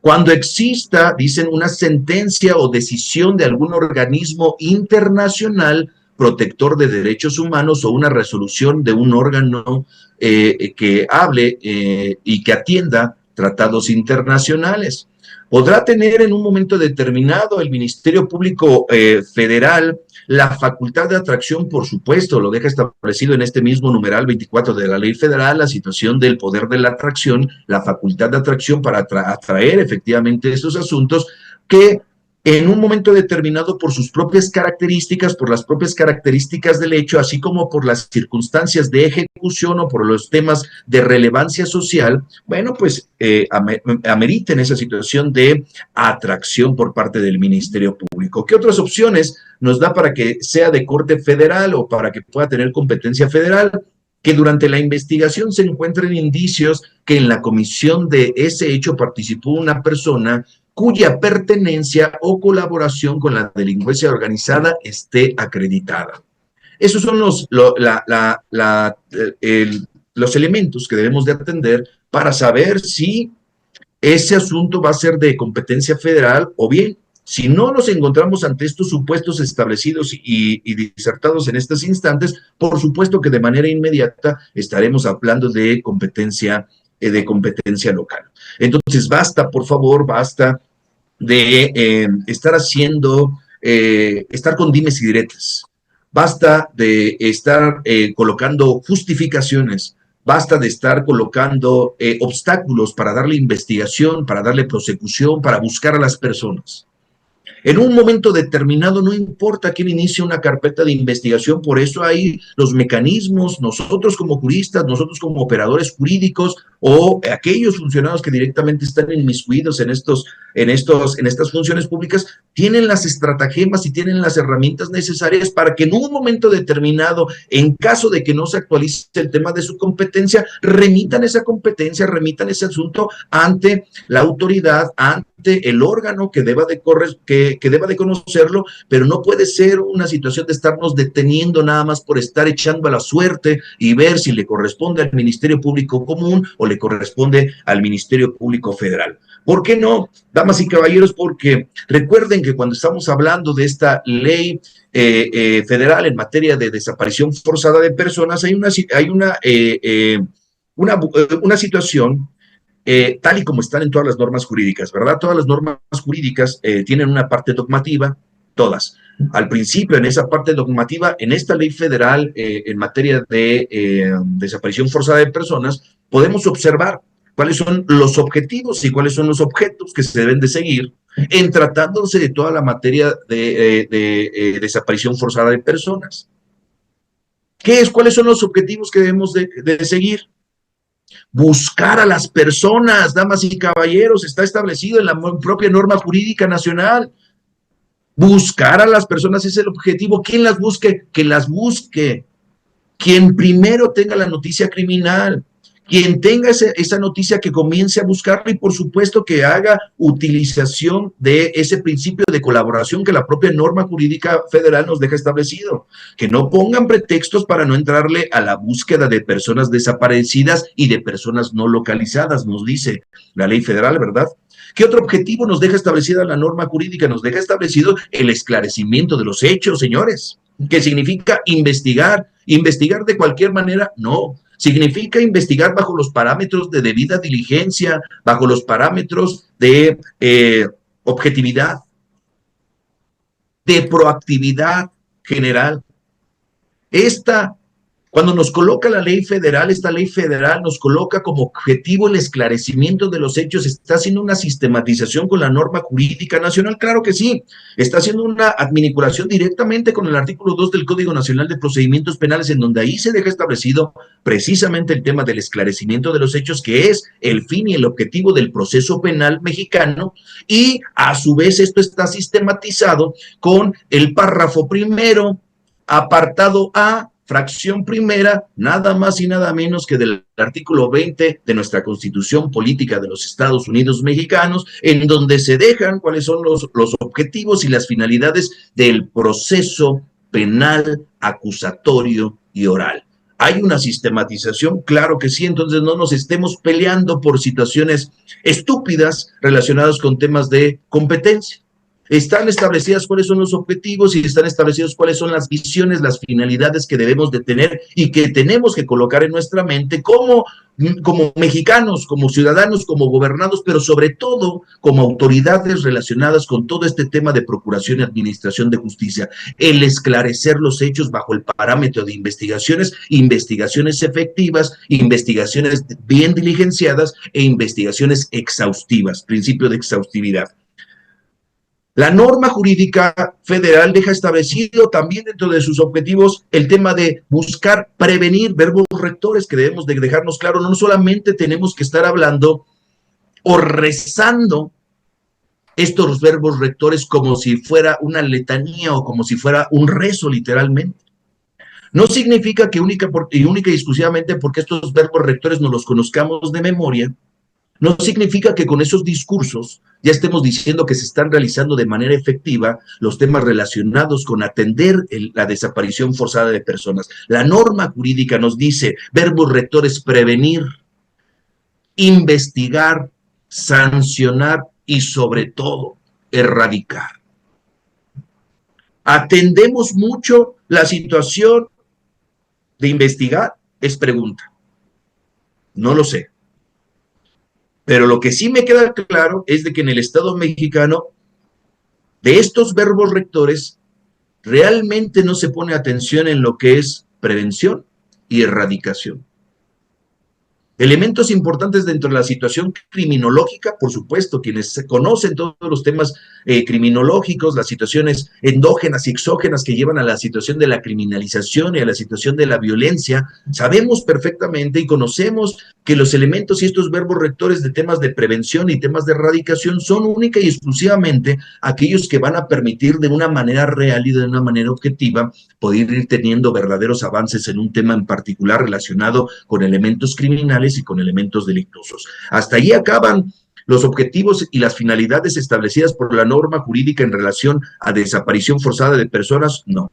Speaker 2: Cuando exista, dicen, una sentencia o decisión de algún organismo internacional protector de derechos humanos o una resolución de un órgano que hable y que atienda tratados internacionales. Podrá tener en un momento determinado el Ministerio Público Federal la facultad de atracción, por supuesto, lo deja establecido en este mismo numeral 24 de la Ley Federal, la situación del poder de la atracción, la facultad de atracción para atraer efectivamente esos asuntos que en un momento determinado por sus propias características, por las propias características del hecho, así como por las circunstancias de ejecución o por los temas de relevancia social, bueno, pues ameriten esa situación de atracción por parte del Ministerio Público. ¿Qué otras opciones nos da para que sea de corte federal o para que pueda tener competencia federal? Que durante la investigación se encuentren indicios que en la comisión de ese hecho participó una persona cuya pertenencia o colaboración con la delincuencia organizada esté acreditada. Esos son los elementos que debemos de atender para saber si ese asunto va a ser de competencia federal o bien, si no nos encontramos ante estos supuestos establecidos y disertados en estos instantes, por supuesto que de manera inmediata estaremos hablando de competencia local. Entonces, basta, por favor, basta de estar con dimes y diretes, basta de estar colocando justificaciones, basta de estar colocando obstáculos para darle investigación, para darle prosecución, para buscar a las personas. En un momento determinado, no importa quién inicie una carpeta de investigación, por eso hay los mecanismos, nosotros como juristas, nosotros como operadores jurídicos o aquellos funcionarios que directamente están inmiscuidos en estas funciones públicas, tienen las estratagemas y tienen las herramientas necesarias para que en un momento determinado, en caso de que no se actualice el tema de su competencia, remitan esa competencia, remitan ese asunto ante la autoridad, ante el órgano que deba de conocerlo, pero no puede ser una situación de estarnos deteniendo nada más por estar echando a la suerte y ver si le corresponde al Ministerio Público Común o le corresponde al Ministerio Público Federal. ¿Por qué no, damas y caballeros? Porque recuerden que cuando estamos hablando de esta ley federal en materia de desaparición forzada de personas, hay una situación tal y como están en todas las normas jurídicas, ¿verdad? Todas las normas jurídicas tienen una parte dogmativa, todas. Al principio, en esa parte dogmativa, en esta ley federal en materia de desaparición forzada de personas, podemos observar cuáles son los objetivos y cuáles son los objetos que se deben de seguir en tratándose de toda la materia de desaparición forzada de personas. ¿Cuáles son los objetivos que debemos de seguir? Buscar a las personas, damas y caballeros, está establecido en la propia norma jurídica nacional. Buscar a las personas es el objetivo. ¿Quién las busque? Que las busque quien primero tenga la noticia criminal, quien tenga esa noticia que comience a buscarla y por supuesto que haga utilización de ese principio de colaboración que la propia norma jurídica federal nos deja establecido, que no pongan pretextos para no entrarle a la búsqueda de personas desaparecidas y de personas no localizadas, nos dice la ley federal, ¿verdad? ¿Qué otro objetivo nos deja establecida la norma jurídica? Nos deja establecido el esclarecimiento de los hechos, señores. ¿Qué significa investigar? ¿Investigar de cualquier manera? No. Significa investigar bajo los parámetros de debida diligencia, bajo los parámetros de objetividad, de proactividad general. Cuando nos coloca la ley federal, esta ley federal nos coloca como objetivo el esclarecimiento de los hechos. ¿Está haciendo una sistematización con la norma jurídica nacional? Claro que sí. Está haciendo una adminaculación directamente con el artículo 2 del Código Nacional de Procedimientos Penales, en donde ahí se deja establecido precisamente el tema del esclarecimiento de los hechos, que es el fin y el objetivo del proceso penal mexicano, y a su vez esto está sistematizado con el párrafo primero, apartado A, fracción primera, nada más y nada menos que del artículo 20 de nuestra Constitución Política de los Estados Unidos Mexicanos, en donde se dejan cuáles son los objetivos y las finalidades del proceso penal, acusatorio y oral. ¿Hay una sistematización? Claro que sí. Entonces no nos estemos peleando por situaciones estúpidas relacionadas con temas de competencia. Están establecidas cuáles son los objetivos y están establecidos cuáles son las visiones, las finalidades que debemos de tener y que tenemos que colocar en nuestra mente como mexicanos, como ciudadanos, como gobernados, pero sobre todo como autoridades relacionadas con todo este tema de procuración y administración de justicia. El esclarecer los hechos bajo el parámetro de investigaciones efectivas, investigaciones bien diligenciadas e investigaciones exhaustivas, principio de exhaustividad. La norma jurídica federal deja establecido también dentro de sus objetivos el tema de buscar prevenir, verbos rectores que debemos de dejarnos claro. No solamente tenemos que estar hablando o rezando estos verbos rectores como si fuera una letanía o como si fuera un rezo literalmente. No significa que única y exclusivamente porque estos verbos rectores nos los conozcamos de memoria, no significa que con esos discursos ya estemos diciendo que se están realizando de manera efectiva los temas relacionados con atender la desaparición forzada de personas. La norma jurídica nos dice, verbos rectores: prevenir, investigar, sancionar y sobre todo, erradicar. ¿Atendemos mucho la situación de investigar? Es pregunta. No lo sé. Pero lo que sí me queda claro es de que en el Estado mexicano, de estos verbos rectores, realmente no se pone atención en lo que es prevención y erradicación. Elementos importantes dentro de la situación criminológica, por supuesto, quienes se conocen todos los temas criminológicos, las situaciones endógenas y exógenas que llevan a la situación de la criminalización y a la situación de la violencia, sabemos perfectamente y conocemos que los elementos y estos verbos rectores de temas de prevención y temas de erradicación son única y exclusivamente aquellos que van a permitir de una manera real y de una manera objetiva poder ir teniendo verdaderos avances en un tema en particular relacionado con elementos criminales y con elementos delictuosos. Hasta ahí acaban los objetivos y las finalidades establecidas por la norma jurídica en relación a desaparición forzada de personas. No.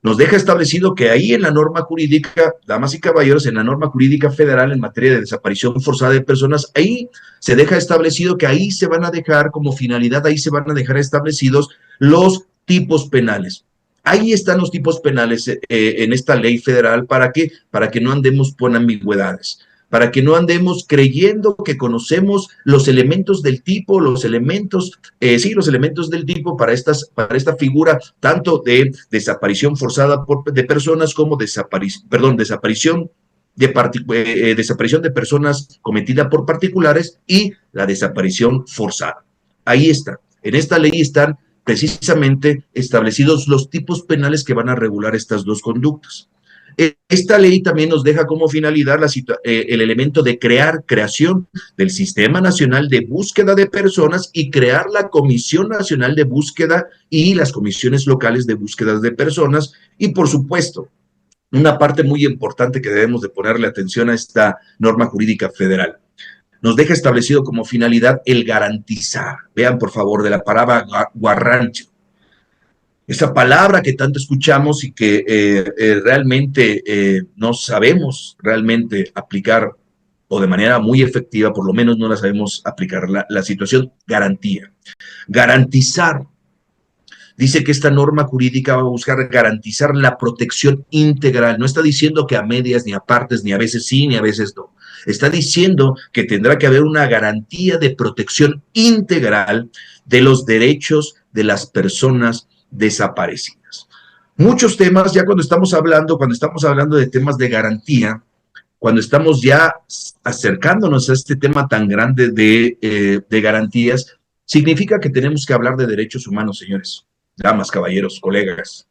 Speaker 2: Nos deja establecido que ahí en la norma jurídica, damas y caballeros, en la norma jurídica federal en materia de desaparición forzada de personas, ahí se deja establecido que ahí se van a dejar como finalidad, ahí se van a dejar establecidos los tipos penales. Ahí están los tipos penales en esta ley federal. ¿Para qué? Para que no andemos con ambigüedades, para que no andemos creyendo que conocemos los elementos del tipo, los elementos del tipo para esta figura, tanto de desaparición forzada de personas como desaparición de personas cometida por particulares y la desaparición forzada. Ahí está. En esta ley están precisamente establecidos los tipos penales que van a regular estas dos conductas. Esta ley también nos deja como finalidad el elemento de creación del Sistema Nacional de Búsqueda de Personas y crear la Comisión Nacional de Búsqueda y las comisiones locales de búsqueda de personas. Y por supuesto, una parte muy importante que debemos de ponerle atención a esta norma jurídica federal. Nos deja establecido como finalidad el garantizar. Vean, por favor, de la palabra guarrancho. Esa palabra que tanto escuchamos y que realmente no sabemos realmente aplicar o de manera muy efectiva, por lo menos no la sabemos aplicar. La situación garantía. Garantizar. Dice que esta norma jurídica va a buscar garantizar la protección integral. No está diciendo que a medias, ni a partes, ni a veces sí, ni a veces no. Está diciendo que tendrá que haber una garantía de protección integral de los derechos de las personas desaparecidas. Muchos temas, ya cuando estamos hablando de temas de garantía, cuando estamos ya acercándonos a este tema tan grande de garantías, significa que tenemos que hablar de derechos humanos, señores, damas, caballeros, colegas.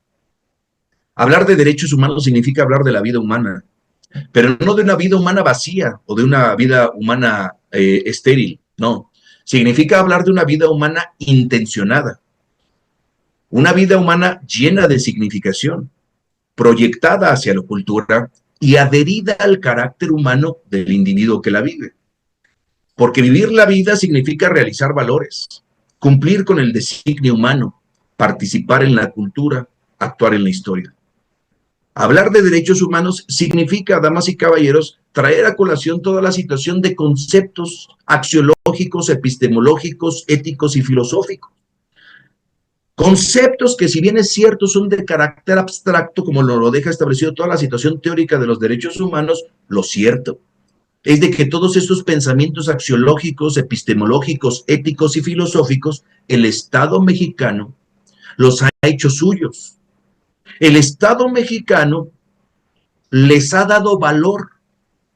Speaker 2: Hablar de derechos humanos significa hablar de la vida humana, pero no de una vida humana vacía o de una vida humana estéril, no. Significa hablar de una vida humana intencionada, una vida humana llena de significación, proyectada hacia la cultura y adherida al carácter humano del individuo que la vive. Porque vivir la vida significa realizar valores, cumplir con el designio humano, participar en la cultura, actuar en la historia. Hablar de derechos humanos significa, damas y caballeros, traer a colación toda la situación de conceptos axiológicos, epistemológicos, éticos y filosóficos. Conceptos que, si bien es cierto, son de carácter abstracto, como lo deja establecido toda la situación teórica de los derechos humanos, lo cierto es de que todos estos pensamientos axiológicos, epistemológicos, éticos y filosóficos, el Estado mexicano los ha hecho suyos. El Estado mexicano les ha dado valor,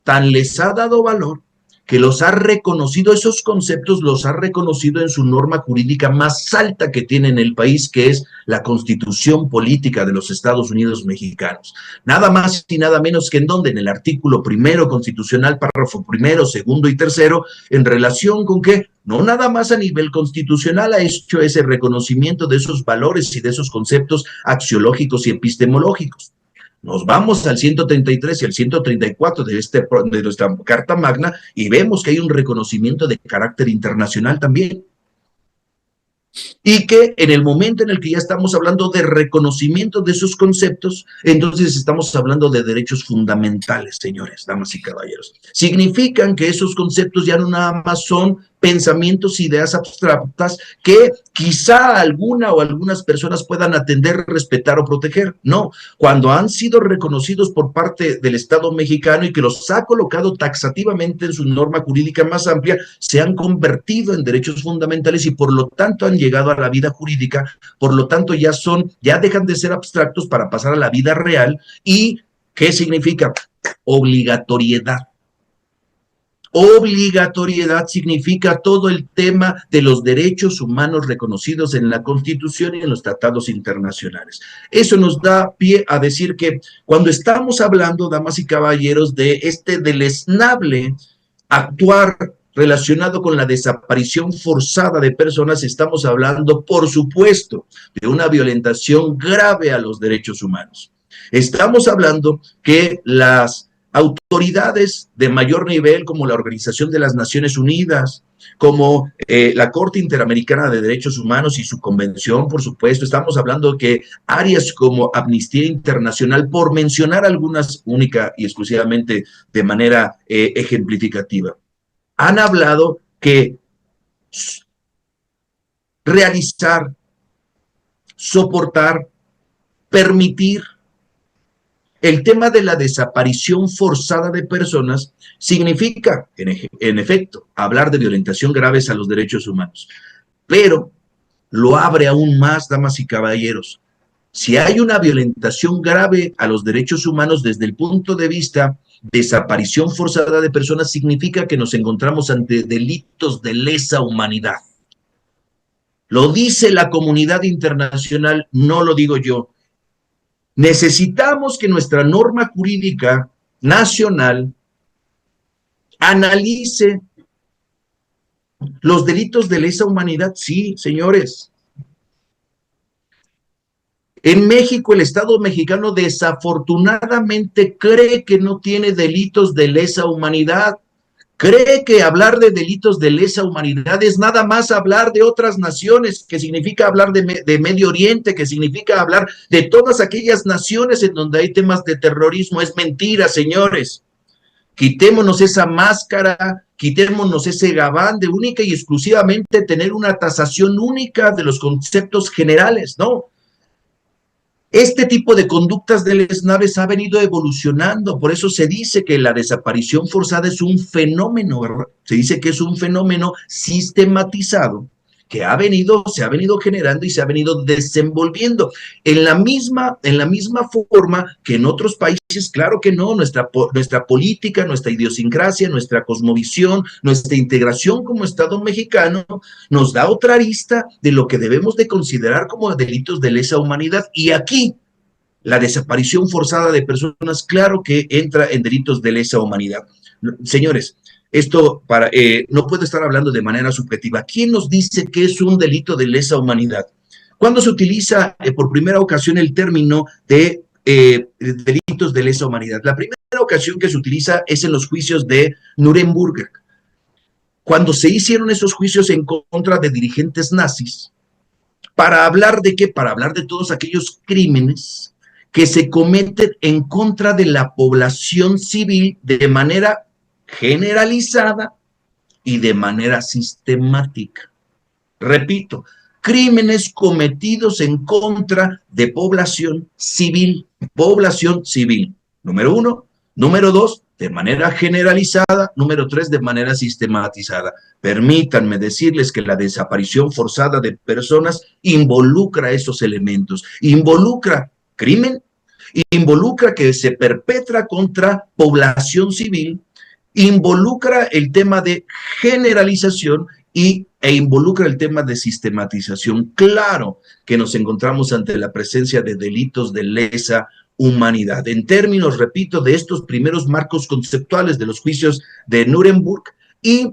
Speaker 2: tan les ha dado valor, que los ha reconocido, esos conceptos los ha reconocido en su norma jurídica más alta que tiene en el país, que es la Constitución Política de los Estados Unidos Mexicanos. Nada más y nada menos que en donde, en el artículo primero constitucional, párrafo primero, segundo y tercero, en relación con que no nada más a nivel constitucional ha hecho ese reconocimiento de esos valores y de esos conceptos axiológicos y epistemológicos. Nos vamos al 133 y al 134 de nuestra Carta Magna y vemos que hay un reconocimiento de carácter internacional también. Y que en el momento en el que ya estamos hablando de reconocimiento de esos conceptos, entonces estamos hablando de derechos fundamentales, señores, damas y caballeros. Significan que esos conceptos ya no nada más son pensamientos, ideas abstractas que quizá alguna o algunas personas puedan atender, respetar o proteger. No, cuando han sido reconocidos por parte del Estado mexicano y que los ha colocado taxativamente en su norma jurídica más amplia, se han convertido en derechos fundamentales y por lo tanto han llegado a la vida jurídica, por lo tanto ya dejan de ser abstractos para pasar a la vida real. ¿Y qué significa? Obligatoriedad. Obligatoriedad significa todo el tema de los derechos humanos reconocidos en la Constitución y en los tratados internacionales. Eso nos da pie a decir que cuando estamos hablando, damas y caballeros, de este deleznable actuar relacionado con la desaparición forzada de personas, estamos hablando, por supuesto, de una violentación grave a los derechos humanos. Estamos hablando que las autoridades de mayor nivel, como la Organización de las Naciones Unidas, como la Corte Interamericana de Derechos Humanos y su convención, por supuesto, estamos hablando que áreas como Amnistía Internacional, por mencionar algunas única y exclusivamente de manera ejemplificativa, han hablado que realizar, soportar, permitir el tema de la desaparición forzada de personas significa, en efecto, hablar de violentación graves a los derechos humanos. Pero lo abre aún más, damas y caballeros. Si hay una violentación grave a los derechos humanos desde el punto de vista desaparición forzada de personas, significa que nos encontramos ante delitos de lesa humanidad. Lo dice la comunidad internacional, no lo digo yo. Necesitamos que nuestra norma jurídica nacional analice los delitos de lesa humanidad. Sí, señores. En México, el Estado mexicano desafortunadamente cree que no tiene delitos de lesa humanidad. Cree que hablar de delitos de lesa humanidad es nada más hablar de otras naciones, que significa hablar de Medio Oriente, que significa hablar de todas aquellas naciones en donde hay temas de terrorismo. Es mentira, señores. Quitémonos esa máscara, quitémonos ese gabán de única y exclusivamente tener una tasación única de los conceptos generales, ¿no? Este tipo de conductas deleznables ha venido evolucionando, por eso se dice que la desaparición forzada es un fenómeno, ¿verdad? Se dice que es un fenómeno sistematizado que se ha venido generando y se ha venido desenvolviendo en la misma forma que en otros países. Claro que no, nuestra política, nuestra idiosincrasia, nuestra cosmovisión, nuestra integración como Estado mexicano nos da otra arista de lo que debemos de considerar como delitos de lesa humanidad. Y aquí, la desaparición forzada de personas, claro que entra en delitos de lesa humanidad. Señores, esto no puedo estar hablando de manera subjetiva. ¿Quién nos dice que es un delito de lesa humanidad? ¿Cuándo se utiliza por primera ocasión el término de delitos de lesa humanidad? La primera ocasión que se utiliza es en los juicios de Nuremberg. Cuando se hicieron esos juicios en contra de dirigentes nazis, ¿para hablar de qué? Para hablar de todos aquellos crímenes que se cometen en contra de la población civil de manera generalizada y de manera sistemática. Repito, crímenes cometidos en contra de población civil. Población civil, número 1. Número 2, de manera generalizada. Número 3, de manera sistematizada. Permítanme decirles que la desaparición forzada de personas involucra esos elementos. Involucra crimen, involucra que se perpetra contra población civil, involucra el tema de generalización e involucra el tema de sistematización. Claro que nos encontramos ante la presencia de delitos de lesa humanidad. En términos, repito, de estos primeros marcos conceptuales de los juicios de Nuremberg, y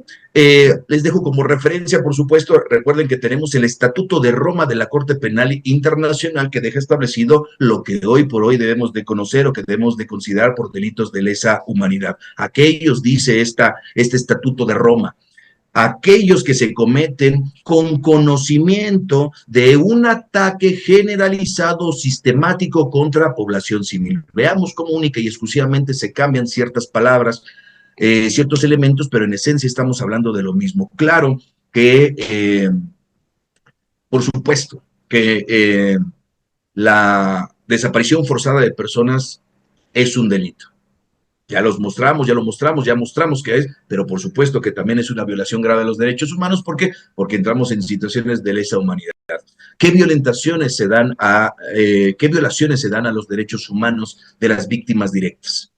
Speaker 2: les dejo como referencia, por supuesto, recuerden que tenemos el Estatuto de Roma de la Corte Penal Internacional que deja establecido lo que hoy por hoy debemos de conocer o que debemos de considerar por delitos de lesa humanidad. Aquellos, dice este Estatuto de Roma, aquellos que se cometen con conocimiento de un ataque generalizado o sistemático contra población civil. Veamos cómo única y exclusivamente se cambian ciertas palabras, ciertos elementos, pero en esencia estamos hablando de lo mismo. Claro que, por supuesto, que la desaparición forzada de personas es un delito. Ya lo mostramos que es, pero por supuesto que también es una violación grave de los derechos humanos. ¿Por qué? Porque entramos en situaciones de lesa humanidad. ¿Qué violaciones se dan a los derechos humanos de las víctimas directas?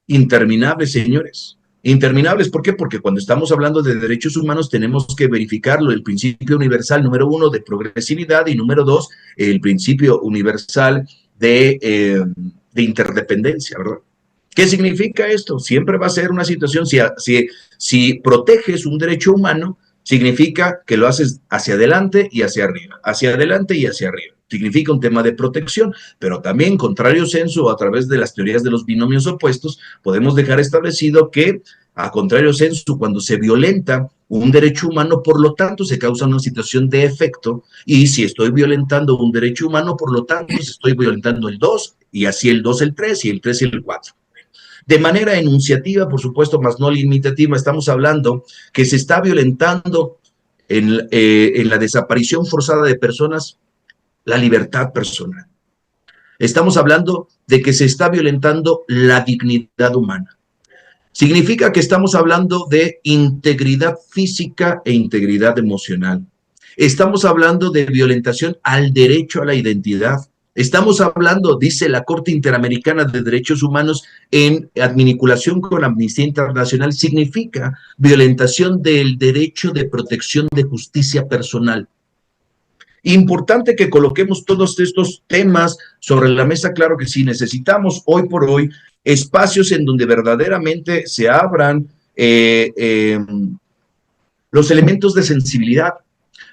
Speaker 2: Interminables, señores. Interminables, ¿por qué? Porque cuando estamos hablando de derechos humanos tenemos que verificarlo, el principio universal número 1 de progresividad y número 2, el principio universal de interdependencia, ¿verdad? ¿Qué significa esto? Siempre va a ser una situación, si proteges un derecho humano, significa que lo haces hacia adelante y hacia arriba, hacia adelante y hacia arriba. Significa un tema de protección, pero también, contrario sensu, a través de las teorías de los binomios opuestos, podemos dejar establecido que, a contrario sensu, cuando se violenta un derecho humano, por lo tanto, se causa una situación de efecto, y si estoy violentando un derecho humano, por lo tanto, estoy violentando el 2, y así el 2 el 3, y el 3 el 4. De manera enunciativa, por supuesto, más no limitativa, estamos hablando que se está violentando en la desaparición forzada de personas la libertad personal. Estamos hablando de que se está violentando la dignidad humana. Significa que estamos hablando de integridad física e integridad emocional. Estamos hablando de violentación al derecho a la identidad. Estamos hablando, dice la Corte Interamericana de Derechos Humanos, en adminiculación con Amnistía Internacional, significa violentación del derecho de protección de justicia personal. Importante que coloquemos todos estos temas sobre la mesa. Claro que sí, necesitamos hoy por hoy espacios en donde verdaderamente se abran los elementos de sensibilidad,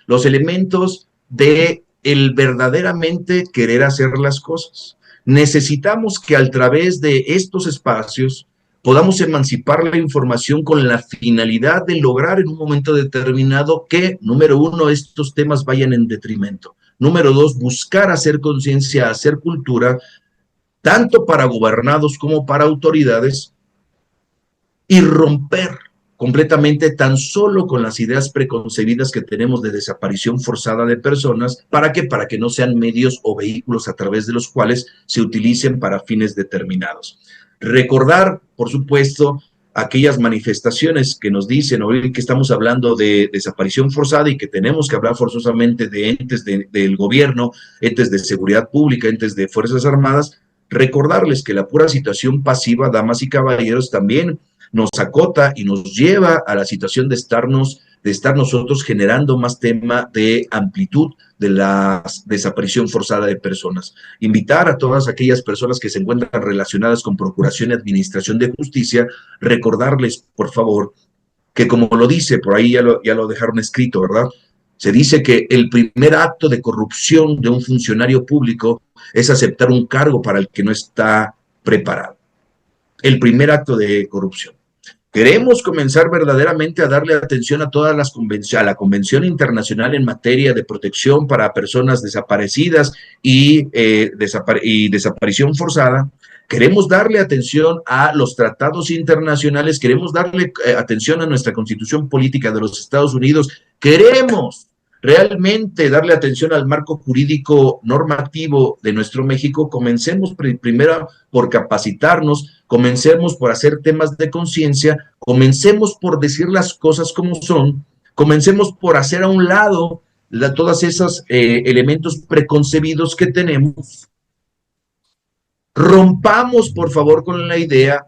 Speaker 2: los elementos de el verdaderamente querer hacer las cosas. Necesitamos que a través de estos espacios podamos emancipar la información con la finalidad de lograr en un momento determinado que, número 1, estos temas vayan en detrimento. Número 2, buscar hacer conciencia, hacer cultura, tanto para gobernados como para autoridades, y romper completamente tan solo con las ideas preconcebidas que tenemos de desaparición forzada de personas. ¿Para qué? Para que no sean medios o vehículos a través de los cuales se utilicen para fines determinados. Recordar, por supuesto, aquellas manifestaciones que nos dicen hoy que estamos hablando de desaparición forzada y que tenemos que hablar forzosamente de entes del gobierno, entes de seguridad pública, entes de Fuerzas Armadas, recordarles que la pura situación pasiva, damas y caballeros, también nos acota y nos lleva a la situación de estar nosotros generando más tema de amplitud de la desaparición forzada de personas. Invitar a todas aquellas personas que se encuentran relacionadas con Procuración y Administración de Justicia, recordarles, por favor, que como lo dice, por ahí ya lo dejaron escrito, ¿verdad? Se dice que el primer acto de corrupción de un funcionario público es aceptar un cargo para el que no está preparado. El primer acto de corrupción. Queremos comenzar verdaderamente a darle atención a todas las convenciones, a la Convención Internacional en materia de protección para personas desaparecidas y desaparición forzada. Queremos darle atención a los tratados internacionales, queremos darle atención a nuestra Constitución Política de los Estados Unidos, queremos realmente darle atención al marco jurídico normativo de nuestro México. Comencemos primero por capacitarnos, comencemos por hacer temas de conciencia, comencemos por decir las cosas como son, comencemos por hacer a un lado todos esos elementos preconcebidos que tenemos. Rompamos, por favor, con la idea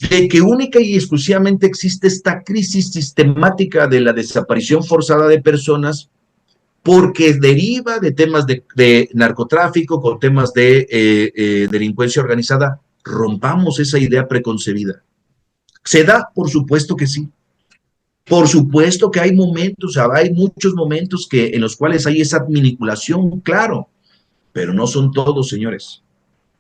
Speaker 2: de que única y exclusivamente existe esta crisis sistemática de la desaparición forzada de personas porque deriva de temas de narcotráfico, con temas de delincuencia organizada. Rompamos esa idea preconcebida. ¿Se da? Por supuesto que sí. Por supuesto que hay momentos, hay muchos momentos en los cuales hay esa manipulación, claro, pero no son todos, señores.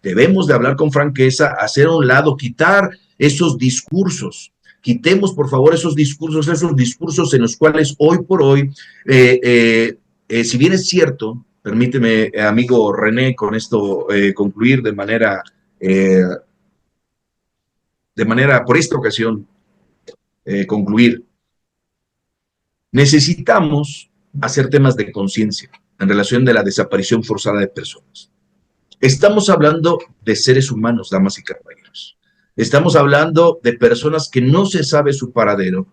Speaker 2: Debemos de hablar con franqueza, hacer a un lado, quitar esos discursos. Quitemos, por favor, esos discursos en los cuales hoy por hoy, si bien es cierto, permíteme, amigo René, con esto concluir de manera, por esta ocasión, concluir. Necesitamos hacer temas de conciencia en relación de la desaparición forzada de personas. Estamos hablando de seres humanos, damas y caballeros. Estamos hablando de personas que no se sabe su paradero.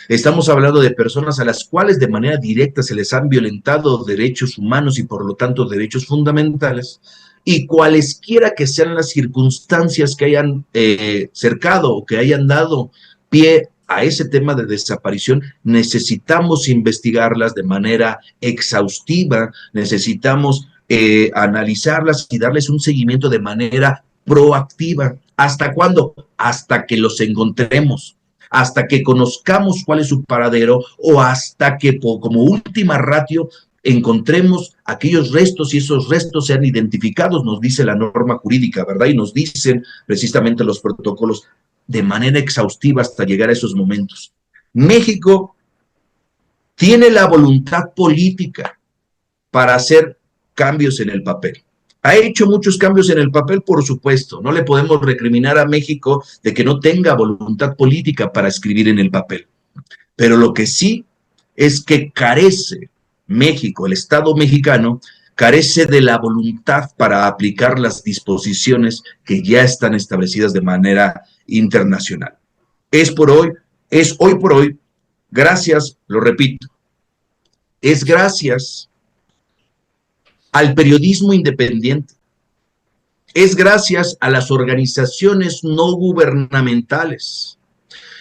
Speaker 2: Estamos hablando de personas a las cuales de manera directa se les han violentado derechos humanos y por lo tanto derechos fundamentales. Y cualesquiera que sean las circunstancias que hayan cercado o que hayan dado pie a ese tema de desaparición, necesitamos investigarlas de manera exhaustiva, necesitamos analizarlas y darles un seguimiento de manera proactiva. ¿Hasta cuándo? Hasta que los encontremos, hasta que conozcamos cuál es su paradero o hasta que como última ratio encontremos aquellos restos y esos restos sean identificados, nos dice la norma jurídica, ¿verdad? Y nos dicen precisamente los protocolos de manera exhaustiva hasta llegar a esos momentos. México tiene la voluntad política para hacer cambios en el papel. Ha hecho muchos cambios en el papel, por supuesto. No le podemos recriminar a México de que no tenga voluntad política para escribir en el papel. Pero lo que sí es que carece México, el Estado mexicano, carece de la voluntad para aplicar las disposiciones que ya están establecidas de manera internacional. Es hoy por hoy, gracias, lo repito, es gracias al periodismo independiente, es gracias a las organizaciones no gubernamentales,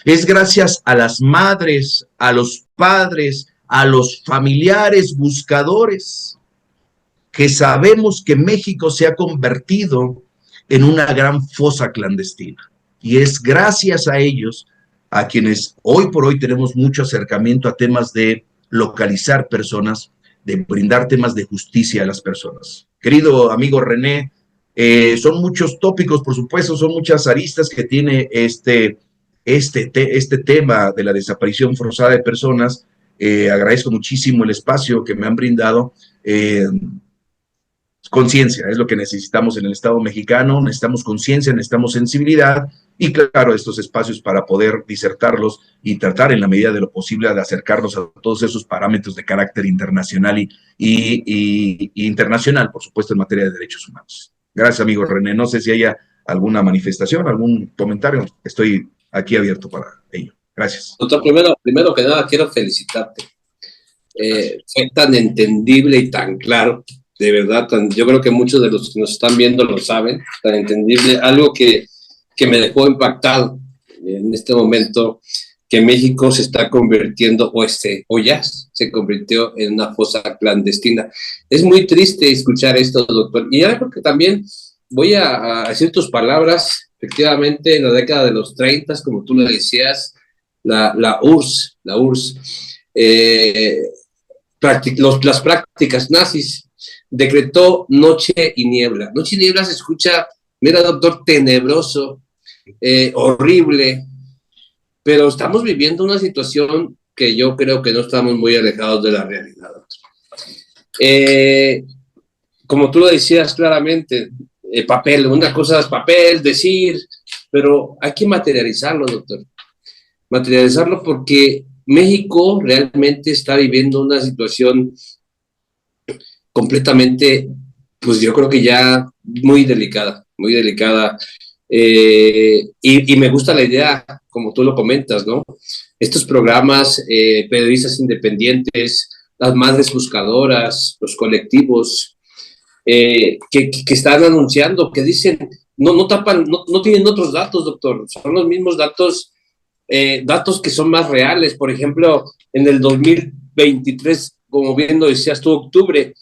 Speaker 2: es gracias a las madres, a los padres, a los familiares buscadores, que sabemos que México se ha convertido en una gran fosa clandestina. Y es gracias a ellos a quienes hoy por hoy tenemos mucho acercamiento a temas de localizar personas, de brindar temas de justicia a las personas. Querido amigo René, son muchos tópicos, por supuesto, son muchas aristas que tiene este tema de la desaparición forzada de personas. Agradezco muchísimo el espacio que me han brindado. Conciencia es lo que necesitamos en el Estado mexicano, necesitamos conciencia, necesitamos sensibilidad y claro, estos espacios para poder disertarlos y tratar en la medida de lo posible de acercarnos a todos esos parámetros de carácter internacional y internacional, por supuesto, en materia de derechos humanos. Gracias, amigo René. No sé si haya alguna manifestación, algún comentario. Estoy aquí abierto para ello. Gracias.
Speaker 1: Doctor, primero que nada, quiero felicitarte. Fue tan entendible y tan claro, de verdad, yo creo que muchos de los que nos están viendo lo saben, tan entendible, algo que me dejó impactado en este momento, que México se está convirtiendo, o ya se convirtió en una fosa clandestina. Es muy triste escuchar esto, doctor, y algo que también voy a decir tus palabras, efectivamente, en la década de los 30, como tú lo decías, la URSS, las prácticas nazis, decretó noche y niebla. Noche y niebla se escucha, mira, doctor, tenebroso, horrible, pero estamos viviendo una situación que yo creo que no estamos muy alejados de la realidad, doctor. Como tú lo decías claramente, papel, una cosa es papel, decir, pero hay que materializarlo, doctor. Materializarlo porque México realmente está viviendo una situación completamente, pues yo creo que ya muy delicada, muy delicada. Y me gusta la idea, como tú lo comentas, ¿no? Estos programas, periodistas independientes, las madres buscadoras, los colectivos, que están anunciando, que dicen, no tapan, no tienen otros datos, doctor, son los mismos datos, datos que son más reales. Por ejemplo, en el 2023, como bien lo decías tú, octubre,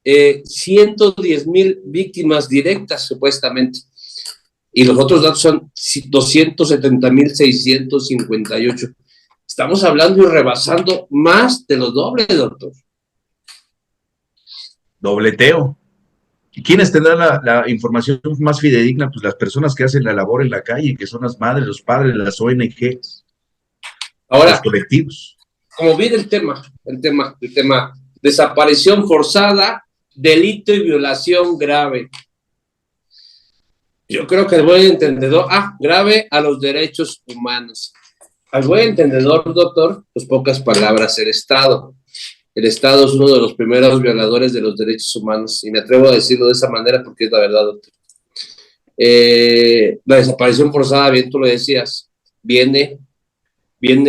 Speaker 1: 110,000 víctimas directas, supuestamente. Y los otros datos son 270,658. Estamos hablando y rebasando más de lo doble, doctor.
Speaker 2: Dobleteo. ¿Y quiénes tendrán la información más fidedigna? Pues las personas que hacen la labor en la calle, que son las madres, los padres, las ONGs,
Speaker 1: ahora,
Speaker 2: los colectivos.
Speaker 1: Como viene el tema, desaparición forzada, delito y violación grave. Yo creo que el buen entendedor, grave a los derechos humanos. Al buen entendedor, doctor, pues pocas palabras, el Estado. El Estado es uno de los primeros violadores de los derechos humanos, y me atrevo a decirlo de esa manera porque es la verdad, doctor. La desaparición forzada, bien tú lo decías, viene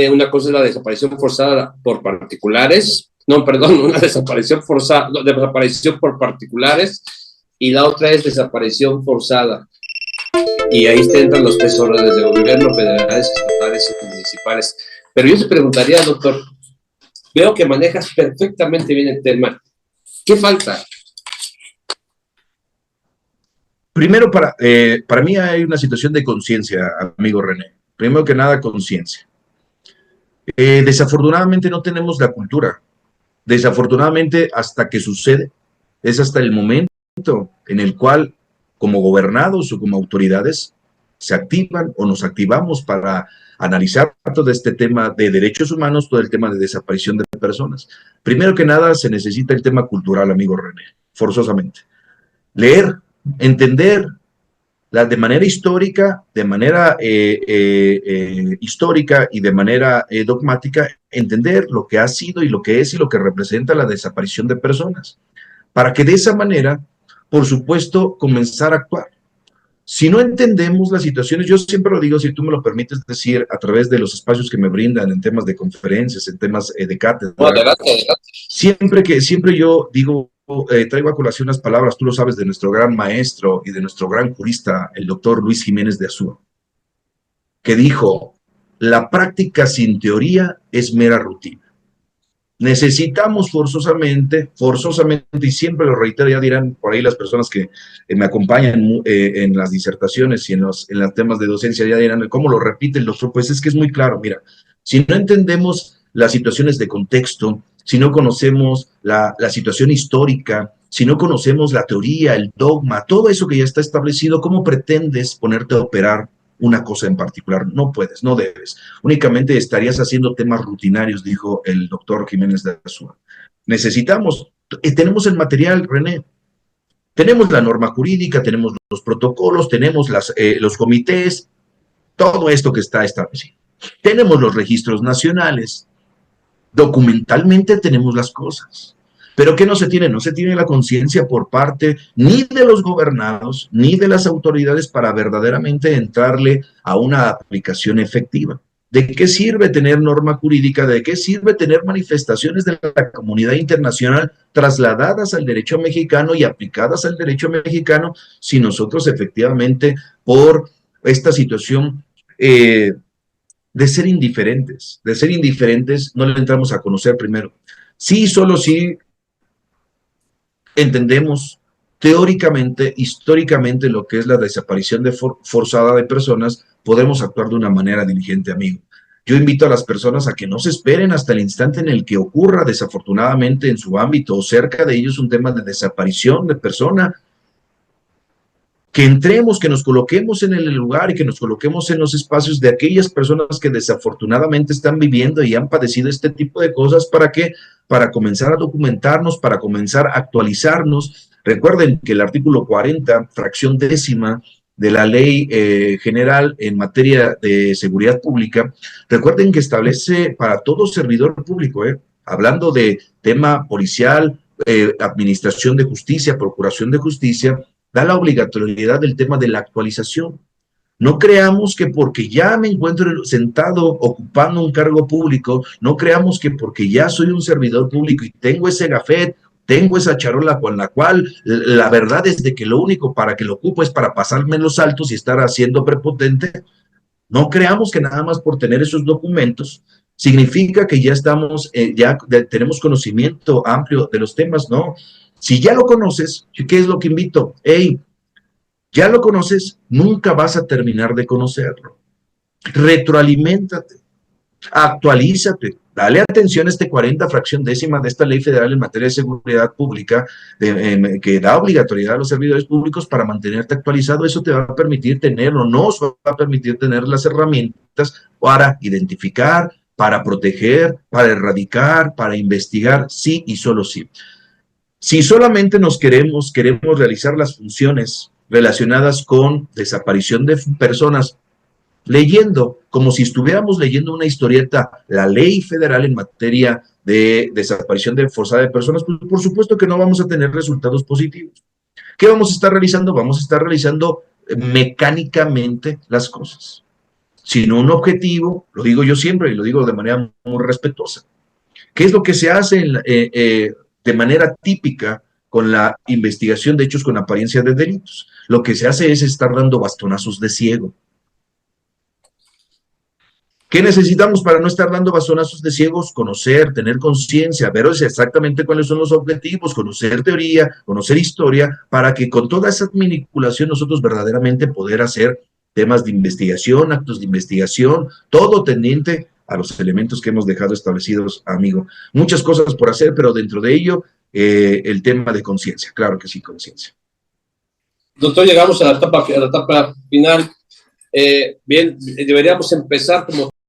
Speaker 1: una cosa, es la desaparición forzada por particulares, una desaparición forzada, desaparición por particulares, y la otra es desaparición forzada. Y ahí entran los 3 órdenes de gobierno, federales, estatales y municipales. Pero yo te preguntaría, doctor, veo que manejas perfectamente bien el tema. ¿Qué falta?
Speaker 2: Primero, para mí hay una situación de conciencia, amigo René. Primero que nada, conciencia. Desafortunadamente no tenemos la cultura. Desafortunadamente, hasta que sucede, es hasta el momento en el cual, como gobernados o como autoridades, se activan o nos activamos para analizar todo este tema de derechos humanos, todo el tema de desaparición de personas. Primero que nada, se necesita el tema cultural, amigo René, forzosamente. Leer, entender de manera histórica, histórica y de manera dogmática, entender lo que ha sido y lo que es y lo que representa la desaparición de personas, para que de esa manera, por supuesto, comenzar a actuar. Si no entendemos las situaciones, yo siempre lo digo, si tú me lo permites decir, a través de los espacios que me brindan en temas de conferencias, en temas de cátedra, siempre yo digo, traigo a colación las palabras, tú lo sabes, de nuestro gran maestro y de nuestro gran jurista, el doctor Luis Jiménez de Azúa, que dijo, la práctica sin teoría es mera rutina. Necesitamos forzosamente, y siempre lo reitero, ya dirán por ahí las personas que me acompañan en las disertaciones y en los temas de docencia, ya dirán, ¿cómo lo repite el doctor? Pues es que es muy claro, mira, si no entendemos las situaciones de contexto, si no conocemos la situación histórica, si no conocemos la teoría, el dogma, todo eso que ya está establecido, ¿cómo pretendes ponerte a operar una cosa en particular? No puedes, no debes. Únicamente estarías haciendo temas rutinarios, dijo el doctor Jiménez de Azúa. Necesitamos, tenemos el material, René, tenemos la norma jurídica, tenemos los protocolos, tenemos los comités, todo esto que está establecido. Tenemos los registros nacionales, documentalmente tenemos las cosas. Pero ¿qué no se tiene? No se tiene la conciencia por parte ni de los gobernados, ni de las autoridades para verdaderamente entrarle a una aplicación efectiva. ¿De qué sirve tener norma jurídica? ¿De qué sirve tener manifestaciones de la comunidad internacional trasladadas al derecho mexicano y aplicadas al derecho mexicano si nosotros efectivamente por esta situación de ser indiferentes, no le entramos a conocer primero? Sí, solo sí entendemos teóricamente, históricamente, lo que es la desaparición forzada de personas, podemos actuar de una manera diligente, amigo. Yo invito a las personas a que no se esperen hasta el instante en el que ocurra desafortunadamente en su ámbito o cerca de ellos un tema de desaparición de persona, que entremos, que nos coloquemos en el lugar y que nos coloquemos en los espacios de aquellas personas que desafortunadamente están viviendo y han padecido este tipo de cosas. ¿Para qué? Para comenzar a documentarnos, para comenzar a actualizarnos. Recuerden que el artículo 40, fracción décima de la Ley General en materia de seguridad pública, recuerden que establece para todo servidor público, hablando de tema policial, administración de justicia, procuración de justicia, da la obligatoriedad del tema de la actualización. No creamos que porque ya me encuentro sentado ocupando un cargo público, no creamos que porque ya soy un servidor público y tengo ese gafet, tengo esa charola con la cual la verdad es de que lo único para que lo ocupo es para pasarme los saltos y estar haciendo prepotente. No creamos que nada más por tener esos documentos significa que ya estamos, tenemos conocimiento amplio de los temas, ¿no? Si ya lo conoces, ¿qué es lo que invito? Hey, ya lo conoces, nunca vas a terminar de conocerlo. Retroaliméntate, actualízate, dale atención a este 40 fracción décima de esta ley federal en materia de seguridad pública que da obligatoriedad a los servidores públicos para mantenerte actualizado. Eso te va a permitir tener o nos va a permitir tener las herramientas para identificar, para proteger, para erradicar, para investigar, sí y solo sí. Si solamente queremos realizar las funciones relacionadas con desaparición de personas, leyendo, como si estuviéramos leyendo una historieta, la ley federal en materia de desaparición forzada de personas, pues por supuesto que no vamos a tener resultados positivos. ¿Qué vamos a estar realizando? Vamos a estar realizando mecánicamente las cosas, sin un objetivo, lo digo yo siempre y lo digo de manera muy respetuosa. ¿Qué es lo que se hace de manera típica con la investigación de hechos con apariencia de delitos? Lo que se hace es estar dando bastonazos de ciego. ¿Qué necesitamos para no estar dando bastonazos de ciegos? Conocer, tener conciencia, ver exactamente cuáles son los objetivos, conocer teoría, conocer historia, para que con toda esa manipulación nosotros verdaderamente poder hacer temas de investigación, actos de investigación, todo tendiente a los elementos que hemos dejado establecidos, amigo. Muchas cosas por hacer, pero dentro de ello, el tema de conciencia, claro que sí, conciencia.
Speaker 1: Doctor, llegamos a la etapa final. Bien, deberíamos empezar como